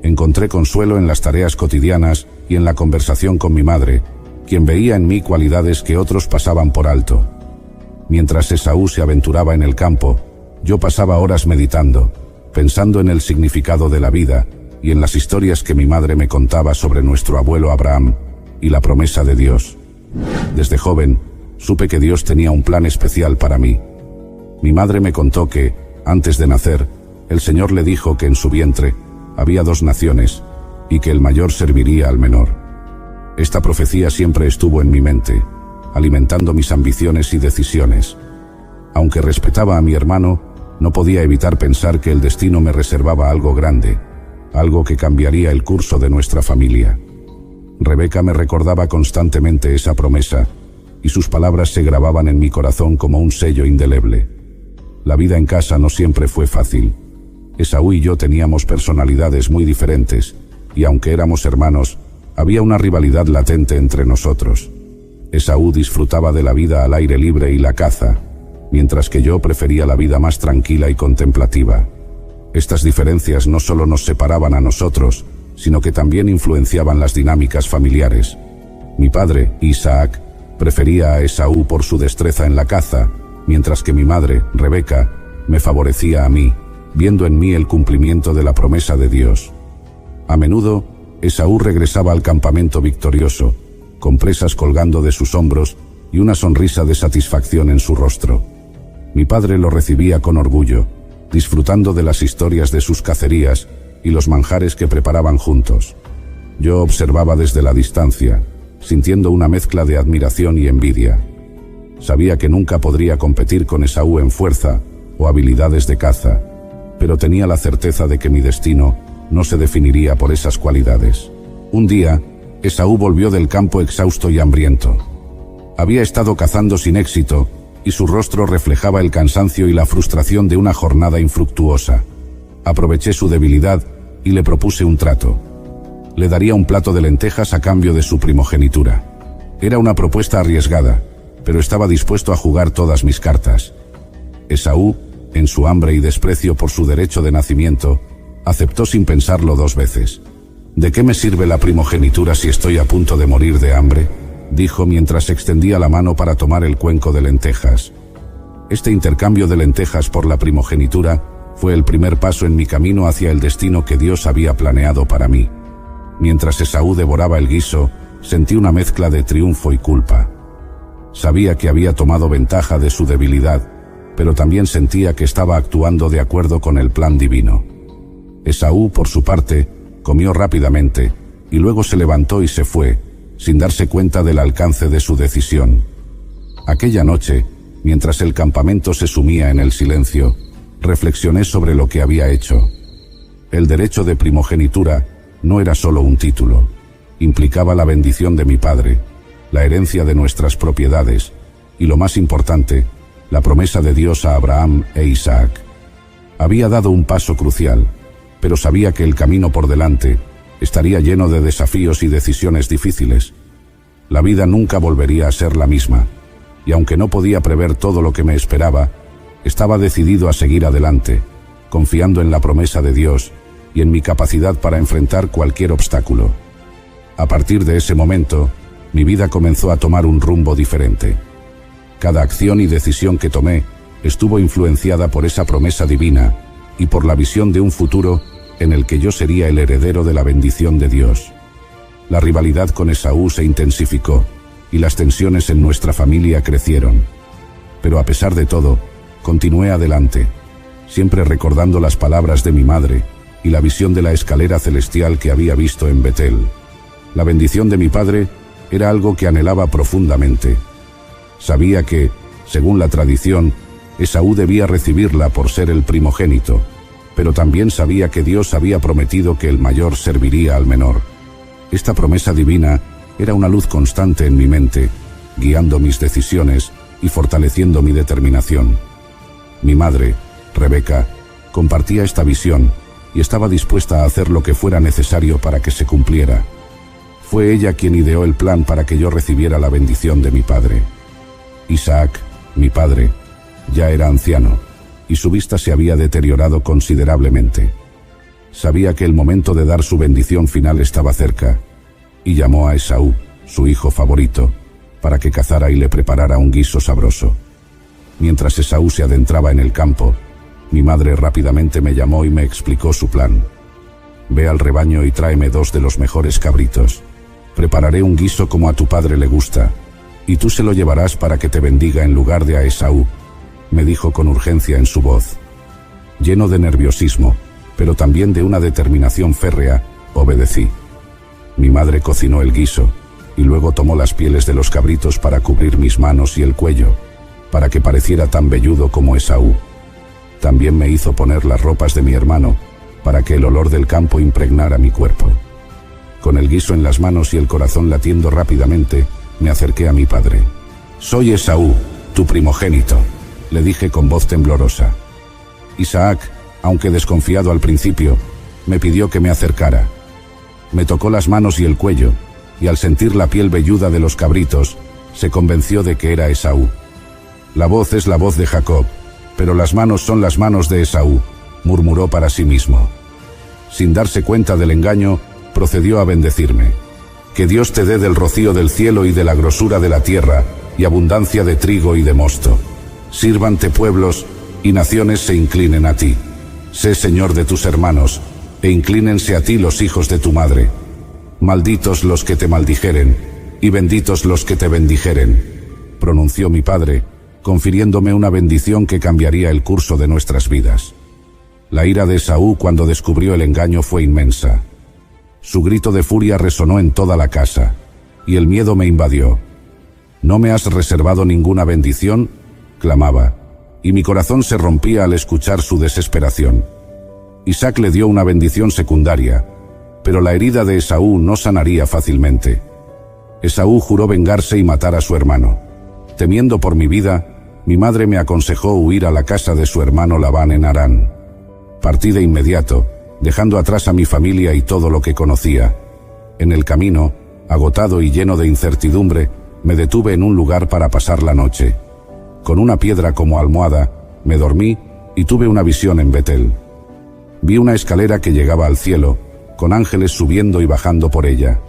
S1: Encontré consuelo en las tareas cotidianas y en la conversación con mi madre, quien veía en mí cualidades que otros pasaban por alto. Mientras Esaú se aventuraba en el campo, yo pasaba horas meditando, pensando en el significado de la vida y en las historias que mi madre me contaba sobre nuestro abuelo Abraham y la promesa de Dios. Desde joven, supe que Dios tenía un plan especial para mí. Mi madre me contó que, antes de nacer, el Señor le dijo que en su vientre había 2 naciones y que el mayor serviría al menor. Esta profecía siempre estuvo en mi mente, alimentando mis ambiciones y decisiones. Aunque respetaba a mi hermano, no podía evitar pensar que el destino me reservaba algo grande, algo que cambiaría el curso de nuestra familia. Rebeca me recordaba constantemente esa promesa, y sus palabras se grababan en mi corazón como un sello indeleble. La vida en casa no siempre fue fácil. Esaú y yo teníamos personalidades muy diferentes, y aunque éramos hermanos, había una rivalidad latente entre nosotros. Esaú disfrutaba de la vida al aire libre y la caza, mientras que yo prefería la vida más tranquila y contemplativa. Estas diferencias no solo nos separaban a nosotros, sino que también influenciaban las dinámicas familiares. Mi padre, Isaac, prefería a Esaú por su destreza en la caza, mientras que mi madre, Rebeca, me favorecía a mí, viendo en mí el cumplimiento de la promesa de Dios. A menudo, Esaú regresaba al campamento victorioso, con presas colgando de sus hombros y una sonrisa de satisfacción en su rostro. Mi padre lo recibía con orgullo, disfrutando de las historias de sus cacerías y los manjares que preparaban juntos. Yo observaba desde la distancia, sintiendo una mezcla de admiración y envidia. Sabía que nunca podría competir con Esaú en fuerza o habilidades de caza, pero tenía la certeza de que mi destino no se definiría por esas cualidades. Un día, Esaú volvió del campo exhausto y hambriento. Había estado cazando sin éxito, y su rostro reflejaba el cansancio y la frustración de una jornada infructuosa. Aproveché su debilidad y le propuse un trato. Le daría un plato de lentejas a cambio de su primogenitura. Era una propuesta arriesgada, pero estaba dispuesto a jugar todas mis cartas. Esaú, en su hambre y desprecio por su derecho de nacimiento, aceptó sin pensarlo 2 veces. ¿De qué me sirve la primogenitura si estoy a punto de morir de hambre?, dijo mientras extendía la mano para tomar el cuenco de lentejas. Este intercambio de lentejas por la primogenitura fue el primer paso en mi camino hacia el destino que Dios había planeado para mí. Mientras Esaú devoraba el guiso, sentí una mezcla de triunfo y culpa. Sabía que había tomado ventaja de su debilidad, pero también sentía que estaba actuando de acuerdo con el plan divino. Esaú, por su parte, comió rápidamente, y luego se levantó y se fue, sin darse cuenta del alcance de su decisión. Aquella noche, mientras el campamento se sumía en el silencio, reflexioné sobre lo que había hecho. El derecho de primogenitura no era solo un título, implicaba la bendición de mi padre, la herencia de nuestras propiedades, y lo más importante, la promesa de Dios a Abraham e Isaac. Había dado un paso crucial, pero sabía que el camino por delante estaría lleno de desafíos y decisiones difíciles. La vida nunca volvería a ser la misma, y aunque no podía prever todo lo que me esperaba, estaba decidido a seguir adelante, confiando en la promesa de Dios y en mi capacidad para enfrentar cualquier obstáculo. A partir de ese momento, mi vida comenzó a tomar un rumbo diferente. Cada acción y decisión que tomé estuvo influenciada por esa promesa divina y por la visión de un futuro en el que yo sería el heredero de la bendición de Dios. La rivalidad con Esaú se intensificó y las tensiones en nuestra familia crecieron. Pero a pesar de todo, continué adelante, siempre recordando las palabras de mi madre y la visión de la escalera celestial que había visto en Betel. La bendición de mi padre era algo que anhelaba profundamente. Sabía que, según la tradición, Esaú debía recibirla por ser el primogénito, pero también sabía que Dios había prometido que el mayor serviría al menor. Esta promesa divina era una luz constante en mi mente, guiando mis decisiones y fortaleciendo mi determinación. Mi madre, Rebeca, compartía esta visión y estaba dispuesta a hacer lo que fuera necesario para que se cumpliera. Fue ella quien ideó el plan para que yo recibiera la bendición de mi padre. Isaac, mi padre, ya era anciano, y su vista se había deteriorado considerablemente. Sabía que el momento de dar su bendición final estaba cerca, y llamó a Esaú, su hijo favorito, para que cazara y le preparara un guiso sabroso. Mientras Esaú se adentraba en el campo, mi madre rápidamente me llamó y me explicó su plan. Ve al rebaño y tráeme 2 de los mejores cabritos. Prepararé un guiso como a tu padre le gusta, y tú se lo llevarás para que te bendiga en lugar de a Esaú, me dijo con urgencia en su voz. Lleno de nerviosismo, pero también de una determinación férrea, obedecí. Mi madre cocinó el guiso, y luego tomó las pieles de los cabritos para cubrir mis manos y el cuello, para que pareciera tan velludo como Esaú. También me hizo poner las ropas de mi hermano, para que el olor del campo impregnara mi cuerpo. Con el guiso en las manos y el corazón latiendo rápidamente, me acerqué a mi padre. Soy Esaú, tu primogénito, le dije con voz temblorosa. Isaac, aunque desconfiado al principio, me pidió que me acercara. Me tocó las manos y el cuello, y al sentir la piel velluda de los cabritos, se convenció de que era Esaú. La voz es la voz de Jacob, pero las manos son las manos de Esaú, murmuró para sí mismo. Sin darse cuenta del engaño, procedió a bendecirme. Que Dios te dé del rocío del cielo y de la grosura de la tierra, y abundancia de trigo y de mosto. Sírvante pueblos, y naciones se inclinen a ti. Sé Señor de tus hermanos, e inclínense a ti los hijos de tu madre. Malditos los que te maldijeren, y benditos los que te bendijeren, pronunció mi padre, confiriéndome una bendición que cambiaría el curso de nuestras vidas. La ira de Esaú cuando descubrió el engaño fue inmensa. Su grito de furia resonó en toda la casa, y el miedo me invadió. ¿No me has reservado ninguna bendición?, clamaba, y mi corazón se rompía al escuchar su desesperación. Isaac le dio una bendición secundaria, pero la herida de Esaú no sanaría fácilmente. Esaú juró vengarse y matar a su hermano. Temiendo por mi vida, mi madre me aconsejó huir a la casa de su hermano Labán en Harán. Partí de inmediato, dejando atrás a mi familia y todo lo que conocía. En el camino, agotado y lleno de incertidumbre, me detuve en un lugar para pasar la noche. Con una piedra como almohada, me dormí y tuve una visión en Betel. Vi una escalera que llegaba al cielo, con ángeles subiendo y bajando por ella.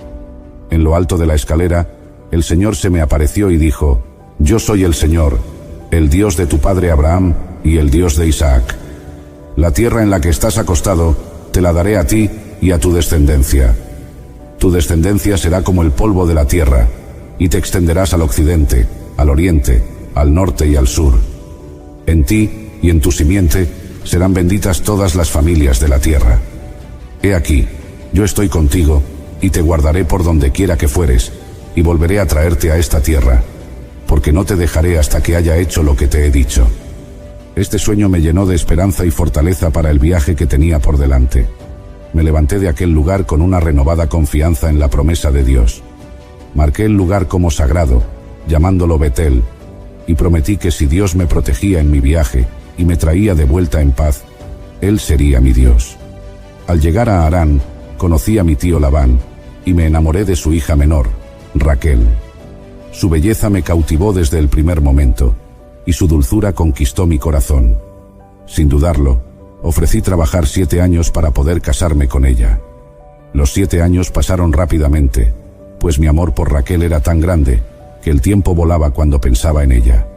S1: En lo alto de la escalera, el Señor se me apareció y dijo: Yo soy el Señor, el Dios de tu padre Abraham y el Dios de Isaac. La tierra en la que estás acostado, te la daré a ti y a tu descendencia. Tu descendencia será como el polvo de la tierra, y te extenderás al occidente, al oriente, al norte y al sur. En ti y en tu simiente serán benditas todas las familias de la tierra. He aquí, yo estoy contigo, y te guardaré por donde quiera que fueres, y volveré a traerte a esta tierra, porque no te dejaré hasta que haya hecho lo que te he dicho. Este sueño me llenó de esperanza y fortaleza para el viaje que tenía por delante. Me levanté de aquel lugar con una renovada confianza en la promesa de Dios. Marqué el lugar como sagrado, llamándolo Betel, y prometí que si Dios me protegía en mi viaje y me traía de vuelta en paz, Él sería mi Dios. Al llegar a Harán, conocí a mi tío Labán, y me enamoré de su hija menor, Raquel. Su belleza me cautivó desde el primer momento, y su dulzura conquistó mi corazón. Sin dudarlo, ofrecí trabajar 7 años para poder casarme con ella. Los 7 años pasaron rápidamente, pues mi amor por Raquel era tan grande que el tiempo volaba cuando pensaba en ella.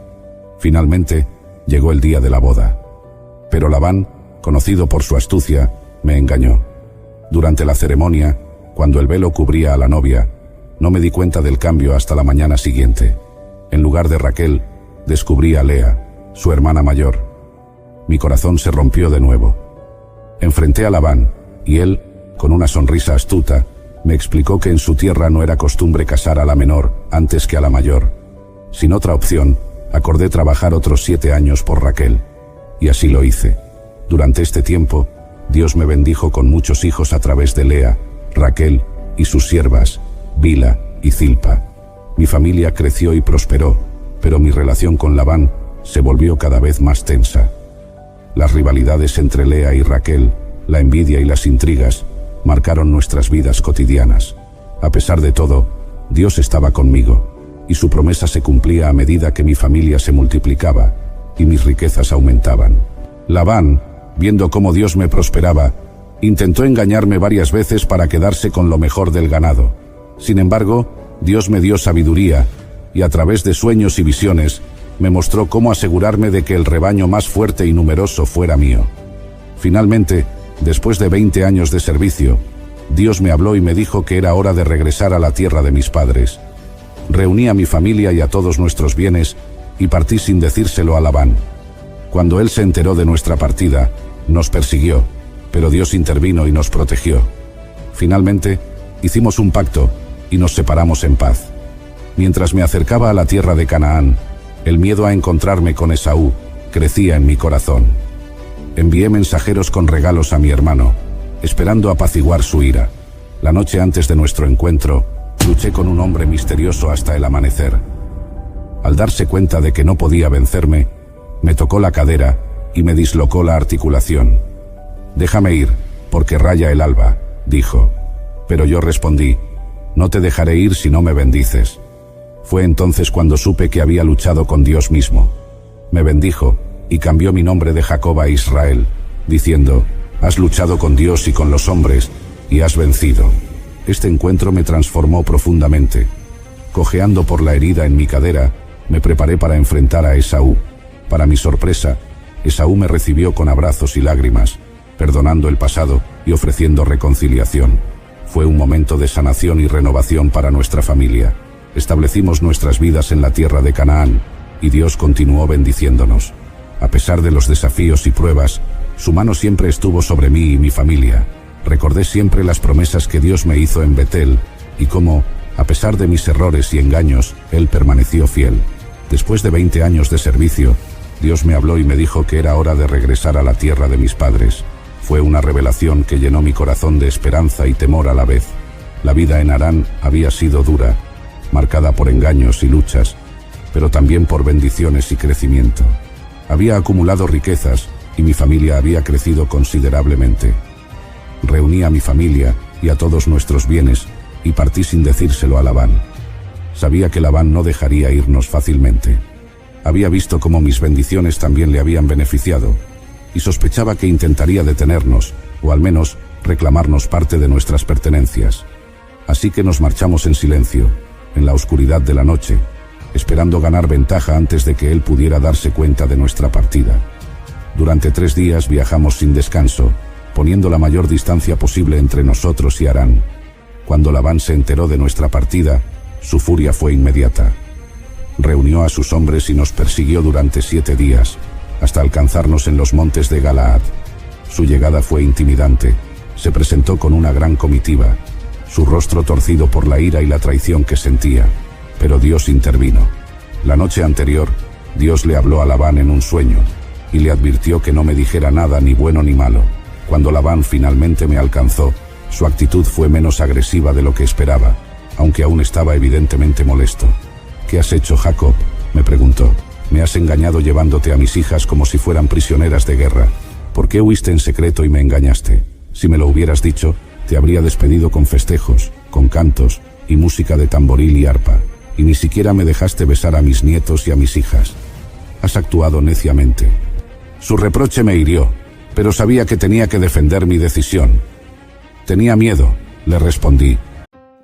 S1: Finalmente, llegó el día de la boda. Pero Labán, conocido por su astucia, me engañó. Durante la ceremonia, cuando el velo cubría a la novia, no me di cuenta del cambio hasta la mañana siguiente. En lugar de Raquel, descubrí a Lea, su hermana mayor. Mi corazón se rompió de nuevo. Enfrenté a Labán, y él, con una sonrisa astuta, me explicó que en su tierra no era costumbre casar a la menor antes que a la mayor. Sin otra opción, acordé trabajar otros 7 años por Raquel. Y así lo hice. Durante este tiempo, Dios me bendijo con muchos hijos a través de Lea, Raquel y sus siervas, Bila y Zilpa. Mi familia creció y prosperó, pero mi relación con Labán se volvió cada vez más tensa. Las rivalidades entre Lea y Raquel, la envidia y las intrigas, marcaron nuestras vidas cotidianas. A pesar de todo, Dios estaba conmigo, y su promesa se cumplía a medida que mi familia se multiplicaba y mis riquezas aumentaban. Labán, viendo cómo Dios me prosperaba, intentó engañarme varias veces para quedarse con lo mejor del ganado. Sin embargo, Dios me dio sabiduría, y a través de sueños y visiones, me mostró cómo asegurarme de que el rebaño más fuerte y numeroso fuera mío. Finalmente, después de 20 años de servicio, Dios me habló y me dijo que era hora de regresar a la tierra de mis padres. Reuní a mi familia y a todos nuestros bienes, y partí sin decírselo a Labán. Cuando él se enteró de nuestra partida, nos persiguió, pero Dios intervino y nos protegió. Finalmente, hicimos un pacto, y nos separamos en paz. Mientras me acercaba a la tierra de Canaán, el miedo a encontrarme con Esaú crecía en mi corazón. Envié mensajeros con regalos a mi hermano, esperando apaciguar su ira. La noche antes de nuestro encuentro, luché con un hombre misterioso hasta el amanecer. Al darse cuenta de que no podía vencerme, me tocó la cadera y me dislocó la articulación. «Déjame ir, porque raya el alba», dijo. Pero yo respondí: «No te dejaré ir si no me bendices». Fue entonces cuando supe que había luchado con Dios mismo. Me bendijo y cambió mi nombre de Jacob a Israel, diciendo: «Has luchado con Dios y con los hombres, y has vencido». Este encuentro me transformó profundamente. Cojeando por la herida en mi cadera, me preparé para enfrentar a Esaú. Para mi sorpresa, Esaú me recibió con abrazos y lágrimas, perdonando el pasado y ofreciendo reconciliación. Fue un momento de sanación y renovación para nuestra familia. Establecimos nuestras vidas en la tierra de Canaán, y Dios continuó bendiciéndonos. A pesar de los desafíos y pruebas, su mano siempre estuvo sobre mí y mi familia. Recordé siempre las promesas que Dios me hizo en Betel, y cómo, a pesar de mis errores y engaños, Él permaneció fiel. Después de 20 años de servicio, Dios me habló y me dijo que era hora de regresar a la tierra de mis padres. Fue una revelación que llenó mi corazón de esperanza y temor a la vez. La vida en Harán había sido dura, marcada por engaños y luchas, pero también por bendiciones y crecimiento. Había acumulado riquezas y mi familia había crecido considerablemente. Reuní a mi familia y a todos nuestros bienes y partí sin decírselo a Labán. Sabía que Labán no dejaría irnos fácilmente. Había visto cómo mis bendiciones también le habían beneficiado y sospechaba que intentaría detenernos, o al menos reclamarnos parte de nuestras pertenencias. Así que nos marchamos en silencio, en la oscuridad de la noche, esperando ganar ventaja antes de que él pudiera darse cuenta de nuestra partida. Durante 3 días viajamos sin descanso, poniendo la mayor distancia posible entre nosotros y Harán. Cuando Labán se enteró de nuestra partida, su furia fue inmediata. Reunió a sus hombres y nos persiguió durante 7 días, hasta alcanzarnos en los montes de Galaad. Su llegada fue intimidante. Se presentó con una gran comitiva, su rostro torcido por la ira y la traición que sentía. Pero Dios intervino. La noche anterior, Dios le habló a Labán en un sueño, y le advirtió que no me dijera nada ni bueno ni malo. Cuando Labán finalmente me alcanzó, su actitud fue menos agresiva de lo que esperaba, aunque aún estaba evidentemente molesto. «¿Qué has hecho, Jacob?», me preguntó. «Me has engañado llevándote a mis hijas como si fueran prisioneras de guerra. ¿Por qué huiste en secreto y me engañaste? Si me lo hubieras dicho, te habría despedido con festejos, con cantos y música de tamboril y arpa, y ni siquiera me dejaste besar a mis nietos y a mis hijas. Has actuado neciamente». Su reproche me hirió, pero sabía que tenía que defender mi decisión. «Tenía miedo», le respondí.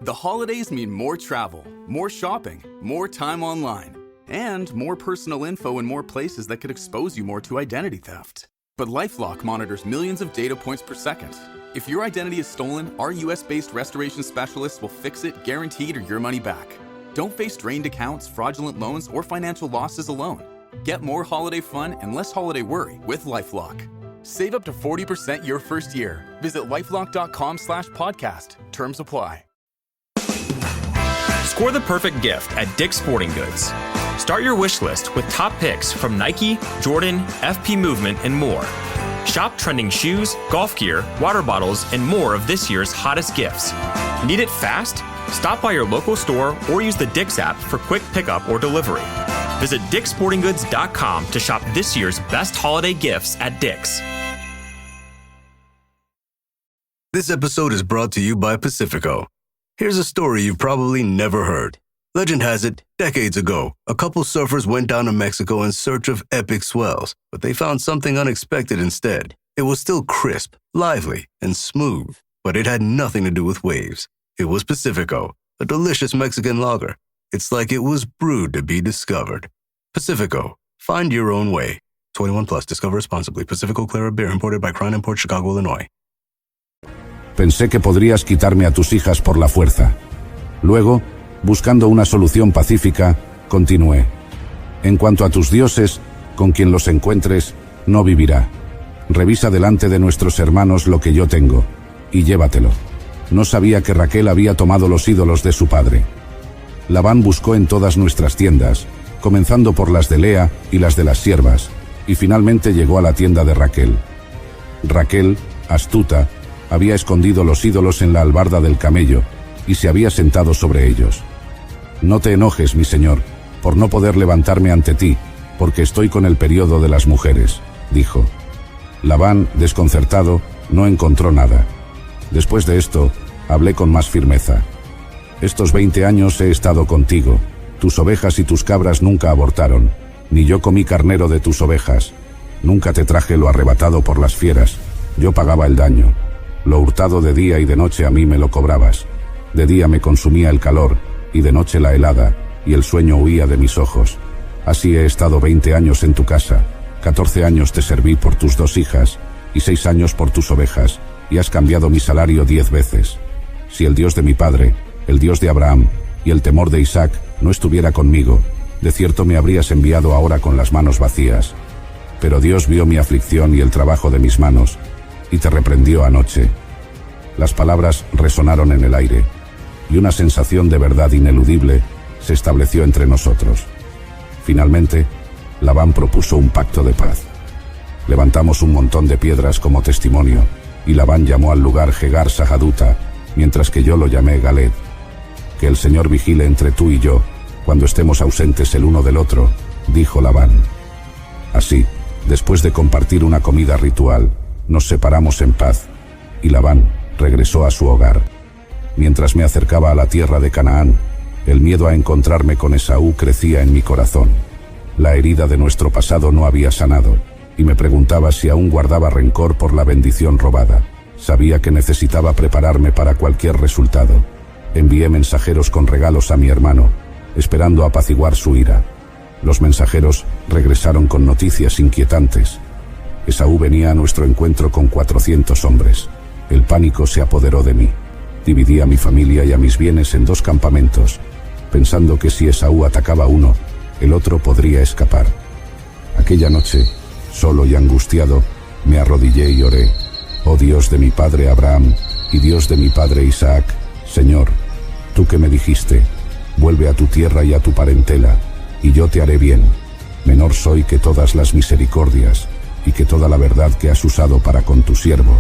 S19: The holidays mean more travel, more shopping, more time online, and more personal info in more places that could expose you more to identity theft. But LifeLock monitors millions of data points per second. If your identity is stolen, our US-based restoration specialists will fix it, guaranteed, or your money back. Don't face drained accounts, fraudulent loans, or financial losses alone. Get more holiday fun and less holiday worry with LifeLock. Save up to 40% your first year. Visit lifelock.com/podcast. Terms apply.
S3: Score the perfect gift at Dick's Sporting Goods. Start your wish list with top picks from Nike, Jordan, FP Movement, and more. Shop trending shoes, golf gear, water bottles, and more of this year's hottest gifts. Need it fast? Stop by your local store or use the Dick's app for quick pickup or delivery. Visit Dick'sSportingGoods.com to shop this year's best holiday gifts at Dick's.
S20: This episode is brought to you by Pacifico. Here's a story you've probably never heard. Legend has it, decades ago, a couple surfers went down to Mexico in search of epic swells, but they found something unexpected instead. It was still crisp, lively, and smooth, but it had nothing to do with waves. It was Pacifico, a delicious Mexican lager. It's like it was brewed to be discovered. Pacifico, find your own way. 21 plus, discover responsibly. Pacifico Clara Beer, imported by Crown Imports, Chicago, Illinois.
S1: Pensé que podrías quitarme a tus hijas por la fuerza. Luego, buscando una solución pacífica, continué. En cuanto a tus dioses, con quien los encuentres, no vivirá. Revisa delante de nuestros hermanos lo que yo tengo, y llévatelo. No sabía que Raquel había tomado los ídolos de su padre. Labán buscó en todas nuestras tiendas, comenzando por las de Lea y las de las siervas, y finalmente llegó a la tienda de Raquel. Raquel, astuta, había escondido los ídolos en la albarda del camello y se había sentado sobre ellos. «No te enojes, mi señor, por no poder levantarme ante ti, porque estoy con el periodo de las mujeres», dijo. Labán, desconcertado, no encontró nada. Después de esto, hablé con más firmeza. «Estos 20 años he estado contigo. Tus ovejas y tus cabras nunca abortaron, ni yo comí carnero de tus ovejas. Nunca te traje lo arrebatado por las fieras. Yo pagaba el daño. Lo hurtado de día y de noche a mí me lo cobrabas. De día me consumía el calor, y de noche la helada, y el sueño huía de mis ojos. Así he estado 20 años en tu casa, 14 años te serví por tus 2 hijas, y 6 años por tus ovejas, y has cambiado mi salario 10 veces. Si el Dios de mi padre, el Dios de Abraham, y el temor de Isaac, no estuviera conmigo, de cierto me habrías enviado ahora con las manos vacías. Pero Dios vio mi aflicción y el trabajo de mis manos, y te reprendió anoche. Las palabras resonaron en el aire, y una sensación de verdad ineludible se estableció entre nosotros. Finalmente, Labán propuso un pacto de paz. Levantamos un montón de piedras como testimonio, y Labán llamó al lugar Jegar Sahaduta, mientras que yo lo llamé Galed. Que el Señor vigile entre tú y yo, cuando estemos ausentes el uno del otro, dijo Labán. Así, después de compartir una comida ritual, nos separamos en paz, y Labán regresó a su hogar. Mientras me acercaba a la tierra de Canaán, el miedo a encontrarme con Esaú crecía en mi corazón. La herida de nuestro pasado no había sanado, y me preguntaba si aún guardaba rencor por la bendición robada. Sabía que necesitaba prepararme para cualquier resultado. Envié mensajeros con regalos a mi hermano, esperando apaciguar su ira. Los mensajeros regresaron con noticias inquietantes. Esaú venía a nuestro encuentro con 400 hombres. El pánico se apoderó de mí. Dividí a mi familia y a mis bienes en 2 campamentos, pensando que si Esaú atacaba uno, el otro podría escapar. Aquella noche, solo y angustiado, me arrodillé y oré. Oh Dios de mi padre Abraham y Dios de mi padre Isaac, Señor, tú que me dijiste, vuelve a tu tierra y a tu parentela, y yo te haré bien. Menor soy que todas las misericordias, y que toda la verdad que has usado para con tu siervo,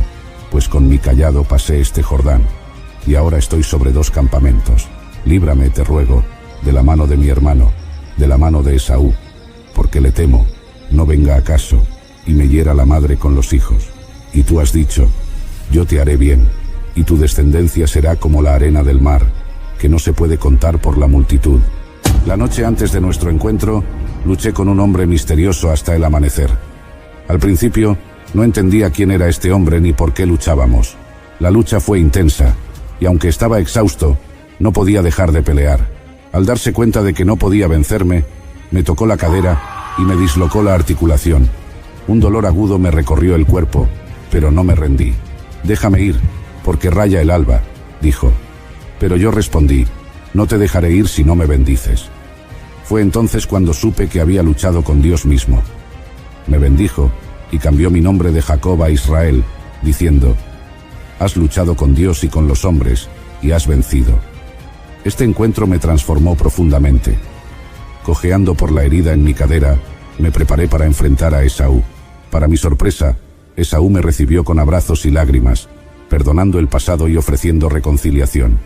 S1: pues con mi cayado pasé este Jordán, y ahora estoy sobre 2 campamentos. Líbrame, te ruego, de la mano de mi hermano, de la mano de Esaú, porque le temo, no venga acaso, y me hiera la madre con los hijos. Y tú has dicho, yo te haré bien, y tu descendencia será como la arena del mar, que no se puede contar por la multitud. La noche antes de nuestro encuentro, luché con un hombre misterioso hasta el amanecer. Al principio, no entendía quién era este hombre ni por qué luchábamos. La lucha fue intensa, y aunque estaba exhausto, no podía dejar de pelear. Al darse cuenta de que no podía vencerme, me tocó la cadera y me dislocó la articulación. Un dolor agudo me recorrió el cuerpo, pero no me rendí. Déjame ir, porque raya el alba, dijo. Pero yo respondí, no te dejaré ir si no me bendices. Fue entonces cuando supe que había luchado con Dios mismo. Me bendijo y cambió mi nombre de Jacob a Israel, diciendo, has luchado con Dios y con los hombres, y has vencido. Este encuentro me transformó profundamente. Cojeando por la herida en mi cadera, me preparé para enfrentar a Esaú. Para mi sorpresa, Esaú me recibió con abrazos y lágrimas, perdonando el pasado y ofreciendo reconciliación.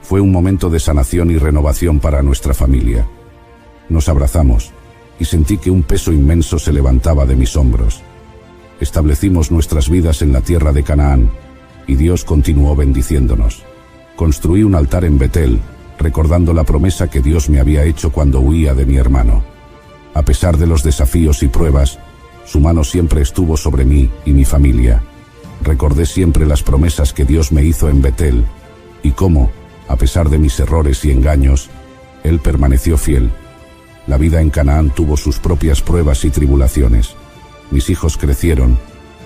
S1: Fue un momento de sanación y renovación para nuestra familia. Nos abrazamos, y sentí que un peso inmenso se levantaba de mis hombros. Establecimos nuestras vidas en la tierra de Canaán, y Dios continuó bendiciéndonos. Construí un altar en Betel, recordando la promesa que Dios me había hecho cuando huía de mi hermano. A pesar de los desafíos y pruebas, su mano siempre estuvo sobre mí y mi familia. Recordé siempre las promesas que Dios me hizo en Betel, y cómo, a pesar de mis errores y engaños, Él permaneció fiel. La vida en Canaán tuvo sus propias pruebas y tribulaciones. Mis hijos crecieron,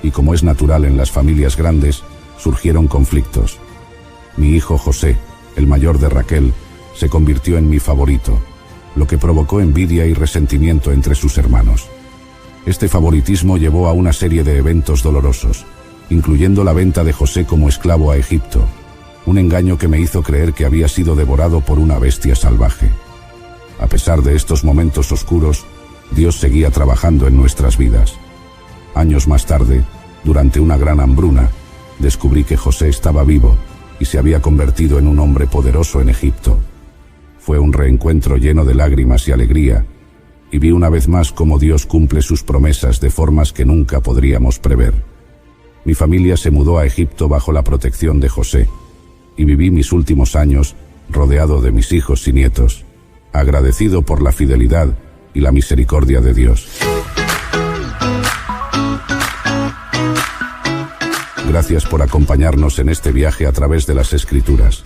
S1: y como es natural en las familias grandes, surgieron conflictos. Mi hijo José, el mayor de Raquel, se convirtió en mi favorito, lo que provocó envidia y resentimiento entre sus hermanos. Este favoritismo llevó a una serie de eventos dolorosos, incluyendo la venta de José como esclavo a Egipto, un engaño que me hizo creer que había sido devorado por una bestia salvaje. A pesar de estos momentos oscuros, Dios seguía trabajando en nuestras vidas. Años más tarde, durante una gran hambruna, descubrí que José estaba vivo y se había convertido en un hombre poderoso en Egipto. Fue un reencuentro lleno de lágrimas y alegría, y vi una vez más cómo Dios cumple sus promesas de formas que nunca podríamos prever. Mi familia se mudó a Egipto bajo la protección de José, y viví mis últimos años rodeado de mis hijos y nietos, agradecido por la fidelidad y la misericordia de Dios. Gracias por acompañarnos en este viaje a través de las Escrituras.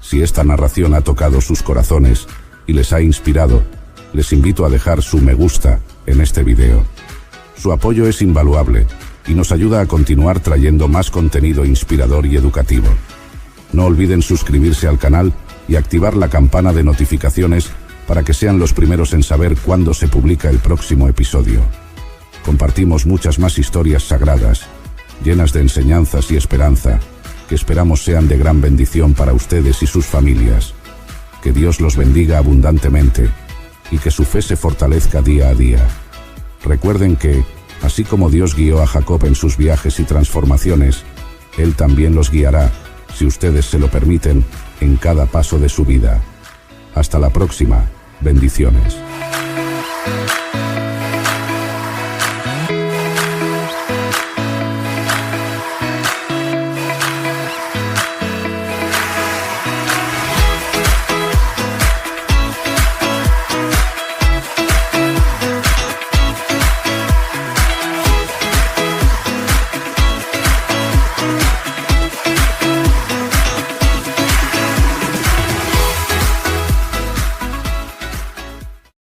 S1: Si esta narración ha tocado sus corazones y les ha inspirado, les invito a dejar su me gusta en este video. Su apoyo es invaluable y nos ayuda a continuar trayendo más contenido inspirador y educativo. No olviden suscribirse al canal y activar la campana de notificaciones para que sean los primeros en saber cuándo se publica el próximo episodio. Compartimos muchas más historias sagradas, llenas de enseñanzas y esperanza, que esperamos sean de gran bendición para ustedes y sus familias. Que Dios los bendiga abundantemente y que su fe se fortalezca día a día. Recuerden que, así como Dios guió a Jacob en sus viajes y transformaciones, Él también los guiará, si ustedes se lo permiten, en cada paso de su vida. Hasta la próxima. Bendiciones.